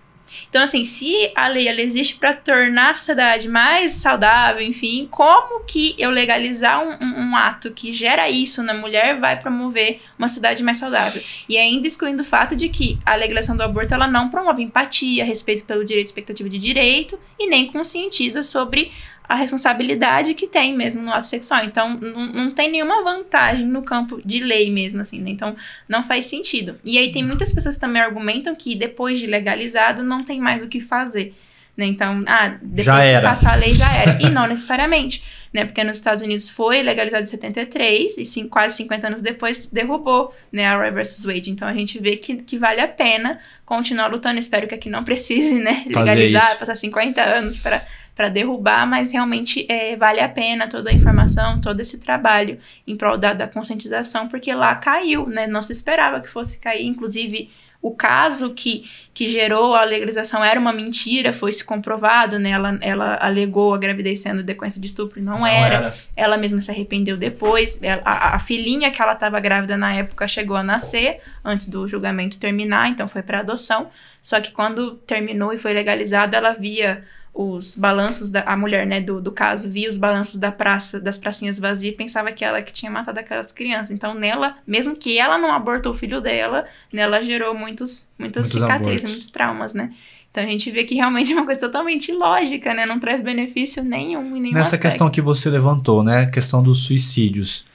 Speaker 4: Então, assim, se a lei ela existe para tornar a sociedade mais saudável, enfim, como que eu legalizar um ato que gera isso na mulher vai promover uma sociedade mais saudável? E ainda excluindo o fato de que a legalização do aborto ela não promove empatia, respeito pelo direito, expectativa de direito e nem conscientiza sobre a responsabilidade que tem mesmo no ato sexual. Então, não tem nenhuma vantagem no campo de lei mesmo, assim, né? Então, não faz sentido. E aí, tem muitas pessoas que também argumentam que depois de legalizado, não tem mais o que fazer, né? Então, depois que passar a lei, já era. E não necessariamente, né? Porque nos Estados Unidos foi legalizado em 73 e quase 50 anos depois derrubou, né, a Roe vs. Wade. Então, a gente vê que vale a pena continuar lutando. Espero que aqui não precise, né, legalizar, passar 50 anos para derrubar, mas realmente vale a pena toda a informação, todo esse trabalho em prol da conscientização, porque lá caiu, né? Não se esperava que fosse cair. Inclusive, o caso que gerou a legalização era uma mentira, foi-se comprovado, né? Ela alegou a gravidez sendo decorrência de estupro, não era. Ela mesma se arrependeu depois. A filhinha que ela estava grávida na época chegou a nascer antes do julgamento terminar, então foi para adoção. Só que quando terminou e foi legalizado, ela via os balanços a mulher, né, do caso, via os balanços das pracinhas vazias e pensava que ela que tinha matado aquelas crianças. Então, nela, mesmo que ela não abortou o filho dela, nela gerou muitas cicatrizes, muitos traumas, né? Então, a gente vê que realmente é uma coisa totalmente ilógica, né? Não traz benefício nenhum em nenhum
Speaker 2: Nessa
Speaker 4: aspecto.
Speaker 2: questão que você levantou, né, a questão dos suicídios.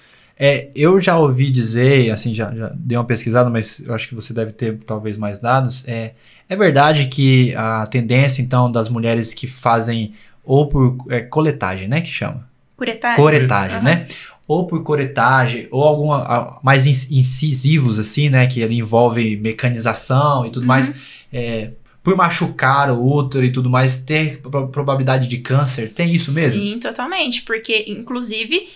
Speaker 2: Eu já ouvi dizer, assim, já dei uma pesquisada, mas eu acho que você deve ter talvez mais dados. É verdade que a tendência, então, das mulheres que fazem ou por coletagem, né, que chama? Coretagem, né? Ou por coretagem, ou alguma mais incisivos, assim, né, que ele envolve mecanização e tudo mais, por machucar o útero e tudo mais, ter probabilidade de câncer. Tem isso mesmo?
Speaker 4: Sim, totalmente, porque, inclusive,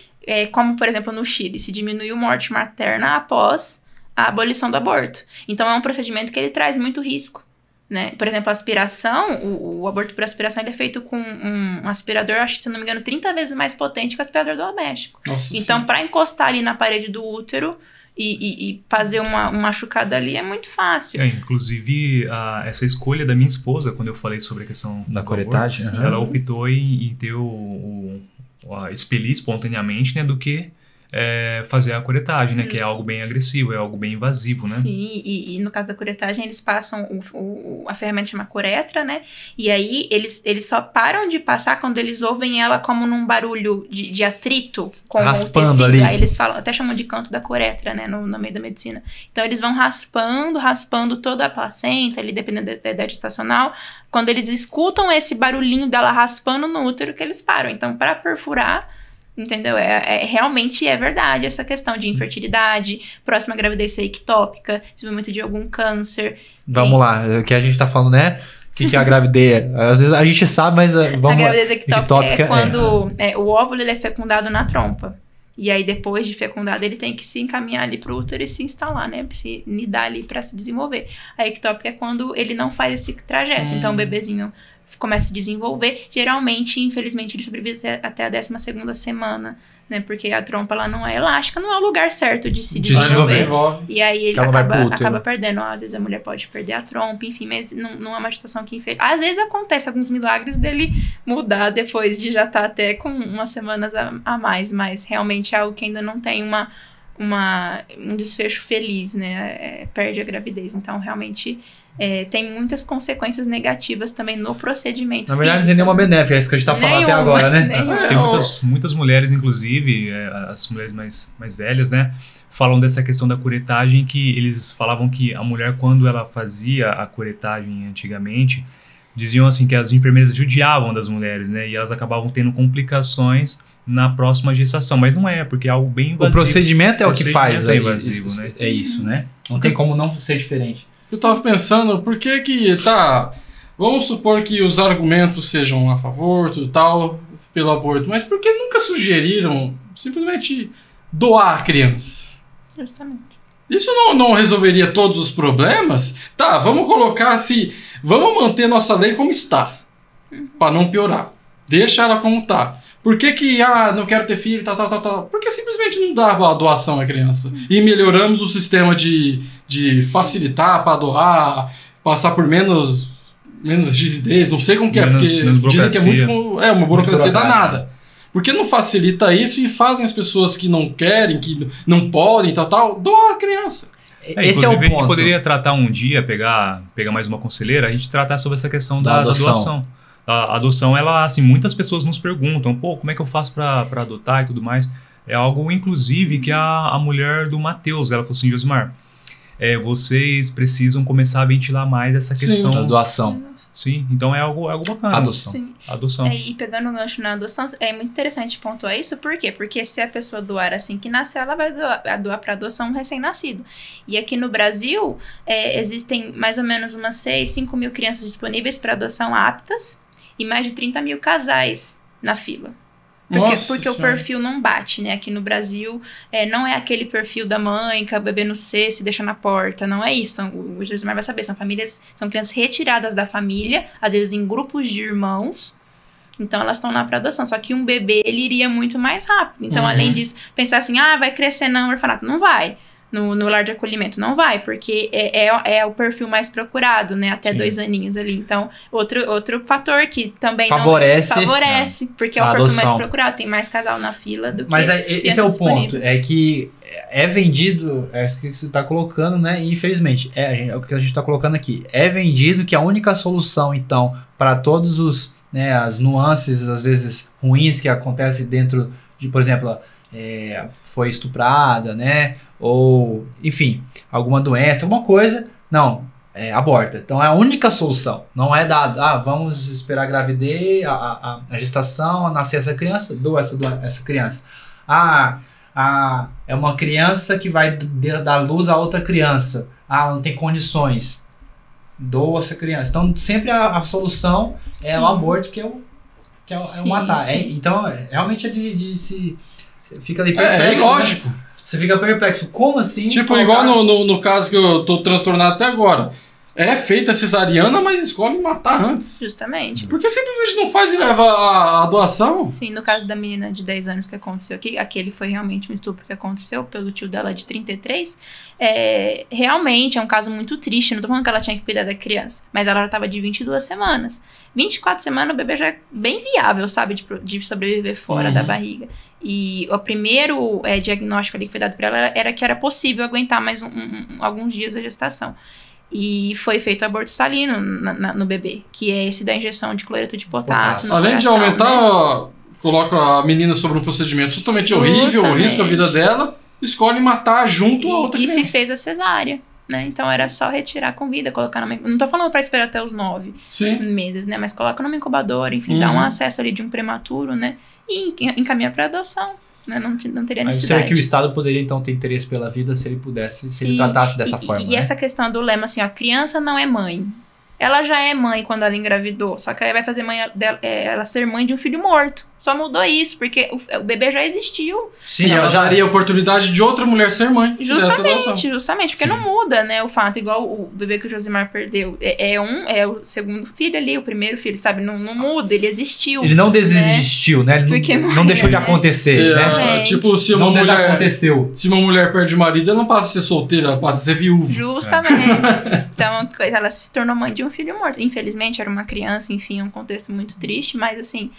Speaker 4: como, por exemplo, no Chile, se diminuiu morte materna após a abolição do aborto. Então, é um procedimento que ele traz muito risco. Né? Por exemplo, a aspiração, o aborto por aspiração ele é feito com um aspirador, acho que, se não me engano, 30 vezes mais potente que o aspirador doméstico.
Speaker 1: Nossa,
Speaker 4: então,
Speaker 1: sim.
Speaker 4: para encostar ali na parede do útero e fazer uma machucada ali é muito fácil.
Speaker 3: Inclusive, essa escolha da minha esposa, quando eu falei sobre a questão
Speaker 2: da coretagem,
Speaker 3: ela optou em ter expelir espontaneamente, né, do que fazer a curetagem, né? Que é algo bem agressivo, é algo bem invasivo, né?
Speaker 4: Sim, e no caso da curetagem, eles passam a ferramenta chama curetra, né? E aí, eles só param de passar quando eles ouvem ela como num barulho de atrito com
Speaker 2: raspando
Speaker 4: o tecido.
Speaker 2: Ali.
Speaker 4: Aí eles falam, até chamam de canto da curetra, né? No meio da medicina. Então, eles vão raspando toda a placenta, ali, dependendo da idade gestacional. Quando eles escutam esse barulhinho dela raspando no útero, que eles param. Então, para perfurar, entendeu? Realmente é verdade essa questão de infertilidade, próxima gravidez ser ectópica, desenvolvimento de algum câncer.
Speaker 2: Vamos lá, o que a gente tá falando, né? O que é a gravidez? Às vezes a gente sabe, mas vamos...
Speaker 4: A gravidez ectópica é quando o óvulo ele é fecundado na trompa. E aí, depois de fecundado, ele tem que se encaminhar ali pro útero e se instalar, né? Se nidar ali pra se desenvolver. A ectópica é quando ele não faz esse trajeto. Então, o bebezinho começa a se desenvolver. Geralmente, infelizmente, ele sobrevive até a 12ª semana, né? Porque a trompa, ela não é elástica, não é o lugar certo de se desenvolver. E aí, ele acaba perdendo. Às vezes, a mulher pode perder a trompa, enfim. Mas não é uma gestação que... Às vezes, acontece alguns milagres dele mudar depois de já estar até com umas semanas a mais. Mas, realmente, é algo que ainda não tem um desfecho feliz, né? Perde a gravidez. Então, realmente... tem muitas consequências negativas também no procedimento.
Speaker 2: Na verdade, não tem nenhuma benéfica, é isso que a gente tá falando até agora, né?
Speaker 3: Tem muitas mulheres, inclusive, as mulheres mais velhas, né? Falam dessa questão da curetagem, que eles falavam que a mulher, quando ela fazia a curetagem antigamente, diziam assim que as enfermeiras judiavam das mulheres, né? E elas acabavam tendo complicações na próxima gestação, mas não porque é algo bem invasivo.
Speaker 2: O procedimento é o que faz.
Speaker 3: É invasivo, né?
Speaker 2: É isso, né? Não tem como não ser diferente.
Speaker 1: Eu tava pensando, por que vamos supor que os argumentos sejam a favor, tudo tal, pelo aborto, mas por que nunca sugeriram simplesmente doar a criança?
Speaker 4: Justamente.
Speaker 1: Isso não resolveria todos os problemas? Tá, vamos colocar vamos manter nossa lei como está, para não piorar. Deixa ela como tá. Por que não quero ter filho, tal? Porque simplesmente não dá a doação à criança. E melhoramos o sistema de facilitar para doar, passar por menos rigidez, não sei como que porque dizem que é muito uma burocracia danada. Por que não facilita isso e fazem as pessoas que não querem, que não podem, tal, doar a criança?
Speaker 3: Esse é o ponto. A gente poderia tratar um dia, pegar mais uma conselheira, a gente tratar sobre essa questão da doação. A adoção, ela, assim, muitas pessoas nos perguntam, como é que eu faço para adotar e tudo mais? É algo, inclusive, que a mulher do Matheus, ela falou assim, Josimar, vocês precisam começar a ventilar mais essa questão
Speaker 2: da doação.
Speaker 3: Sim, então é algo bacana.
Speaker 2: Adoção.
Speaker 4: Sim.
Speaker 3: Adoção.
Speaker 4: E pegando o gancho na adoção, é muito interessante pontuar isso, por quê? Porque se a pessoa doar assim que nascer, ela vai doar para adoção um recém-nascido. E aqui no Brasil, existem mais ou menos umas 5 mil crianças disponíveis para adoção aptas, e mais de 30 mil casais na fila. Porque o perfil não bate, né? Aqui no Brasil, não é aquele perfil da mãe que o bebê no cesto e deixa na porta. Não é isso. O Josimar vai saber. São crianças retiradas da família, às vezes em grupos de irmãos. Então, elas estão lá para adoção. Só que um bebê, ele iria muito mais rápido. Então, além disso, pensar assim, vai crescer no orfanato. Não vai. No lar de acolhimento não vai, porque é o perfil mais procurado, né? Até 2 aninhos ali. Então, outro fator que também favorece, porque é o perfil mais procurado. Tem mais casal na fila do que
Speaker 2: Mas esse é o ponto, é que é vendido, é isso que você está colocando, né? E infelizmente, é o que a gente está colocando aqui. É vendido que a única solução, então, para todos os, né, as nuances, às vezes, ruins que acontecem dentro de, por exemplo, foi estuprada, né? Ou, enfim, alguma doença, alguma coisa, não, aborta. Então é a única solução, não é dado, vamos esperar a gravidez, a gestação, nascer essa criança, dou essa criança. É uma criança que vai dar luz a outra criança, não tem condições, dou essa criança. Então sempre a solução é o aborto, que é o matar. Então realmente se fica ali perplexo.
Speaker 1: Lógico.
Speaker 2: Né? Você fica perplexo. Como assim?
Speaker 1: Tipo, igual no caso que eu tô transtornado até agora. É feita cesariana, mas escolhe matar antes.
Speaker 4: Justamente.
Speaker 1: Porque simplesmente não faz e leva a doação.
Speaker 4: Sim, no caso da menina de 10 anos que aconteceu aqui, aquele foi realmente um estupro que aconteceu pelo tio dela de 33. Realmente é um caso muito triste. Não tô falando que ela tinha que cuidar da criança, mas ela já tava de 22 semanas. 24 semanas o bebê já é bem viável, sabe? De sobreviver fora da barriga. E o primeiro diagnóstico ali que foi dado pra ela era que era possível aguentar mais alguns dias a gestação. E foi feito aborto salino no bebê, que é esse da injeção de cloreto de potássio.
Speaker 1: Além de aumentar, coloca a menina sobre um procedimento totalmente horrível, o risco da vida dela, escolhe matar junto a outra criança.
Speaker 4: E se fez a cesárea, né? Então era só retirar com vida, colocar numa... Não tô falando pra esperar até os 9 meses, né? Mas coloca numa incubadora, enfim, dá um acesso ali de um prematuro, né? E encaminha pra adoção. Né? Não teria necessidade.
Speaker 2: Mas será que o Estado poderia, então, ter interesse pela vida se ele pudesse, se ele tratasse dessa forma?
Speaker 4: E essa questão do lema, assim, a criança não é mãe. Ela já é mãe quando ela engravidou, só que aí vai fazer ela ser mãe de um filho morto. Só mudou isso, porque o bebê já existiu.
Speaker 1: Sim, ela já daria a oportunidade de outra mulher ser mãe.
Speaker 4: Justamente, porque não muda, né, o fato. Igual o bebê que o Josimar perdeu. É o segundo filho ali, o primeiro filho, sabe? Não muda, ele existiu.
Speaker 2: Ele não desistiu, né? Ele não deixou de acontecer, né?
Speaker 1: Tipo, se uma mulher perde o marido, ela não passa a ser solteira, ela passa a ser viúva.
Speaker 4: Justamente. Então, ela se tornou mãe de um filho morto. Infelizmente, era uma criança, enfim, um contexto muito triste, mas assim...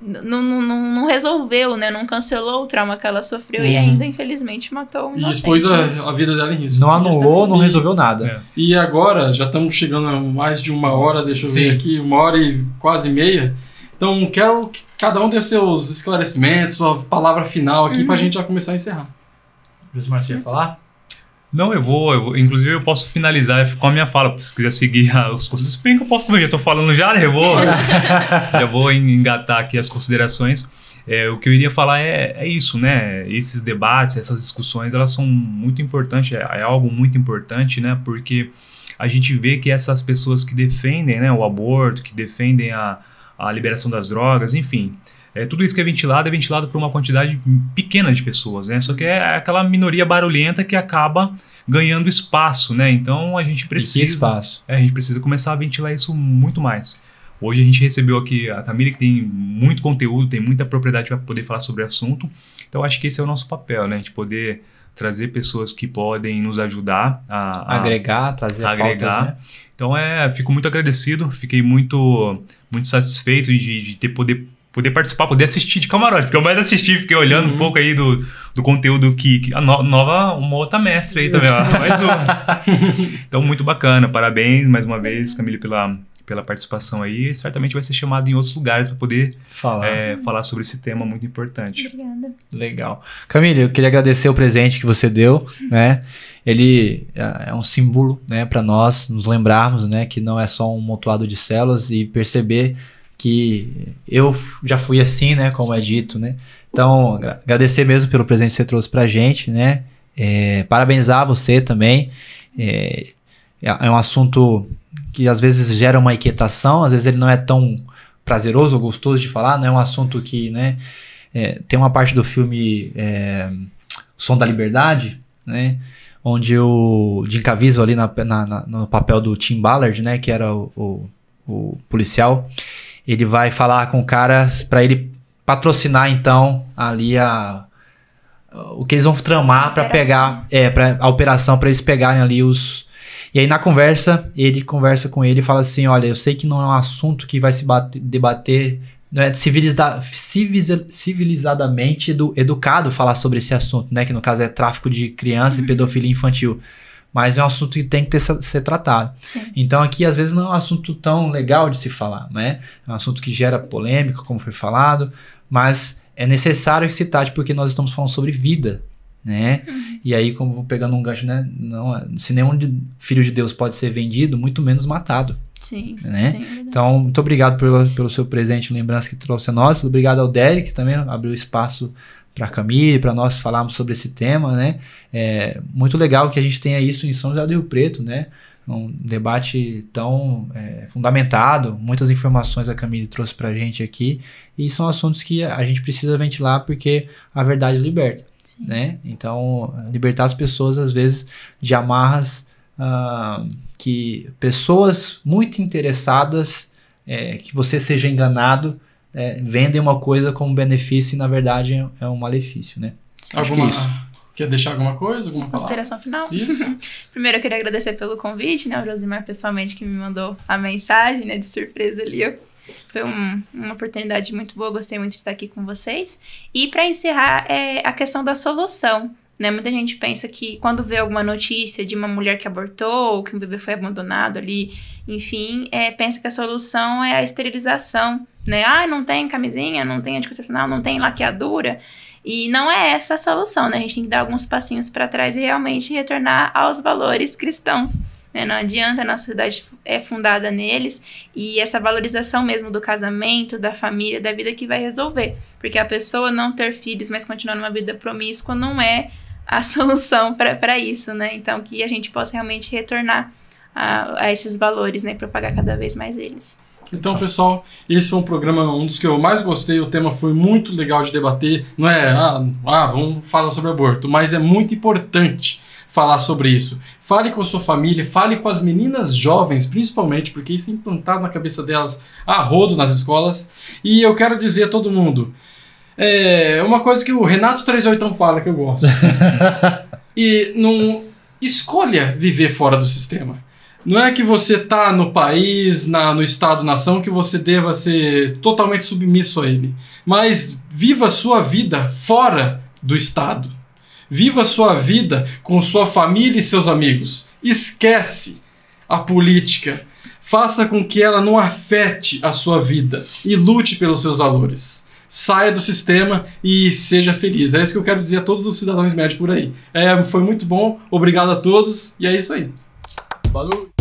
Speaker 4: Não resolveu, né? Não cancelou o trauma que ela sofreu e ainda, infelizmente, matou um inocente.
Speaker 1: E expôs a vida dela em risco.
Speaker 2: Não anulou, não resolveu nada.
Speaker 1: E agora, já estamos chegando a mais de 1 hora, deixa eu ver aqui, 1 hora e quase meia. Então, quero que cada um dê seus esclarecimentos, sua palavra final aqui, pra gente já começar a encerrar.
Speaker 2: Josimar, você ia falar?
Speaker 3: Não, eu vou, inclusive eu posso finalizar com a minha fala, se quiser seguir os conselhos, bem que eu posso, já tô falando já, né, já vou engatar aqui as considerações. O que eu iria falar é isso, né, esses debates, essas discussões, elas são muito importantes, é algo muito importante, né, porque a gente vê que essas pessoas que defendem, né, o aborto, que defendem a liberação das drogas, enfim... tudo isso que é ventilado por uma quantidade pequena de pessoas, né? Só que é aquela minoria barulhenta que acaba ganhando espaço, né? Então a gente precisa... a gente precisa começar a ventilar isso muito mais. Hoje a gente recebeu aqui a Camille, que tem muito conteúdo, tem muita propriedade para poder falar sobre o assunto. Então acho que esse é o nosso papel, né? A gente poder trazer pessoas que podem nos ajudar a
Speaker 2: agregar, trazer pautas, né?
Speaker 3: Então fico muito agradecido, fiquei muito satisfeito de poder participar, poder assistir de camarote, porque eu mais assisti, fiquei olhando um pouco aí do conteúdo que uma outra mestre aí também, ó, mais uma. Então, muito bacana, parabéns mais uma vez, Camille, pela participação aí, e certamente vai ser chamado em outros lugares para poder falar sobre esse tema muito importante.
Speaker 4: Obrigada.
Speaker 2: Legal. Camille, eu queria agradecer o presente que você deu, né? Ele é um símbolo, né, para nós nos lembrarmos, né, que não é só um montoado de células e perceber que eu já fui assim, né, como é dito, né, então agradecer mesmo pelo presente que você trouxe pra gente, né, parabenizar você também, é um assunto que às vezes gera uma inquietação, às vezes ele não é tão prazeroso ou gostoso de falar, não é um assunto que, né, tem uma parte do filme Som da Liberdade, né? Onde o Jim Caviezel ali no papel do Tim Ballard, né? Que era o policial, ele vai falar com o cara para ele patrocinar então ali o que eles vão tramar para pegar a operação, para eles pegarem ali os... E aí na conversa, ele conversa com ele e fala assim, olha, eu sei que não é um assunto que vai se debater, não é civilizadamente educado falar sobre esse assunto, né? Que no caso é tráfico de crianças e pedofilia infantil. Mas é um assunto que tem que ser tratado. Sim. Então aqui às vezes não é um assunto tão legal de se falar, né? É um assunto que gera polêmica, como foi falado, mas é necessário que se trate porque nós estamos falando sobre vida, né? E aí, como pegando um gancho, né? Não, se nenhum filho de Deus pode ser vendido, muito menos matado.
Speaker 4: Sim,
Speaker 2: né?
Speaker 4: sim,
Speaker 2: então, muito obrigado pelo seu presente e lembrança que trouxe a nós. Obrigado ao Derek, que também abriu espaço para a Camille, para nós falarmos sobre esse tema, né? Muito legal que a gente tenha isso em São José do Rio Preto, né? Um debate tão fundamentado, muitas informações a Camille trouxe para a gente aqui, e são assuntos que a gente precisa ventilar porque a verdade liberta, né? Então, libertar as pessoas, às vezes, de amarras que pessoas muito interessadas, que você seja enganado, vendem uma coisa como benefício e na verdade é um malefício, né?
Speaker 1: Acho que é isso. Quer deixar alguma coisa? Alguma
Speaker 4: consideração final?
Speaker 1: Isso.
Speaker 4: Primeiro eu queria agradecer pelo convite, né? O Josimar pessoalmente que me mandou a mensagem, né? De surpresa ali. Foi uma oportunidade muito boa, gostei muito de estar aqui com vocês. E para encerrar, a questão da solução. Né? Muita gente pensa que quando vê alguma notícia de uma mulher que abortou, ou que um bebê foi abandonado ali, enfim, pensa que a solução é a esterilização, né? Não tem camisinha, não tem anticoncepcional, não tem laqueadura. E não é essa a solução, né? A gente tem que dar alguns passinhos para trás e realmente retornar aos valores cristãos, né? Não adianta, a nossa sociedade é fundada neles, e essa valorização mesmo do casamento, da família, da vida que vai resolver. Porque a pessoa não ter filhos, mas continuar numa vida promíscua não é a solução para isso, né? Então, que a gente possa realmente retornar a esses valores, né? Propagar cada vez mais eles.
Speaker 1: Então, pessoal, esse foi um programa, um dos que eu mais gostei. O tema foi muito legal de debater. Não é, vamos falar sobre aborto, mas é muito importante falar sobre isso. Fale com a sua família, fale com as meninas jovens, principalmente, porque isso é implantado na cabeça delas a rodo nas escolas. E eu quero dizer a todo mundo, uma coisa que o Renato 38 fala que eu gosto. E não escolha viver fora do sistema. Não é que você tá no país, no Estado-nação, que você deva ser totalmente submisso a ele. Mas viva a sua vida fora do Estado. Viva a sua vida com sua família e seus amigos. Esquece a política. Faça com que ela não afete a sua vida. E lute pelos seus valores. Saia do sistema e seja feliz. É isso que eu quero dizer a todos os cidadãos médios por aí. Foi muito bom. Obrigado a todos. E é isso aí.
Speaker 2: Valeu!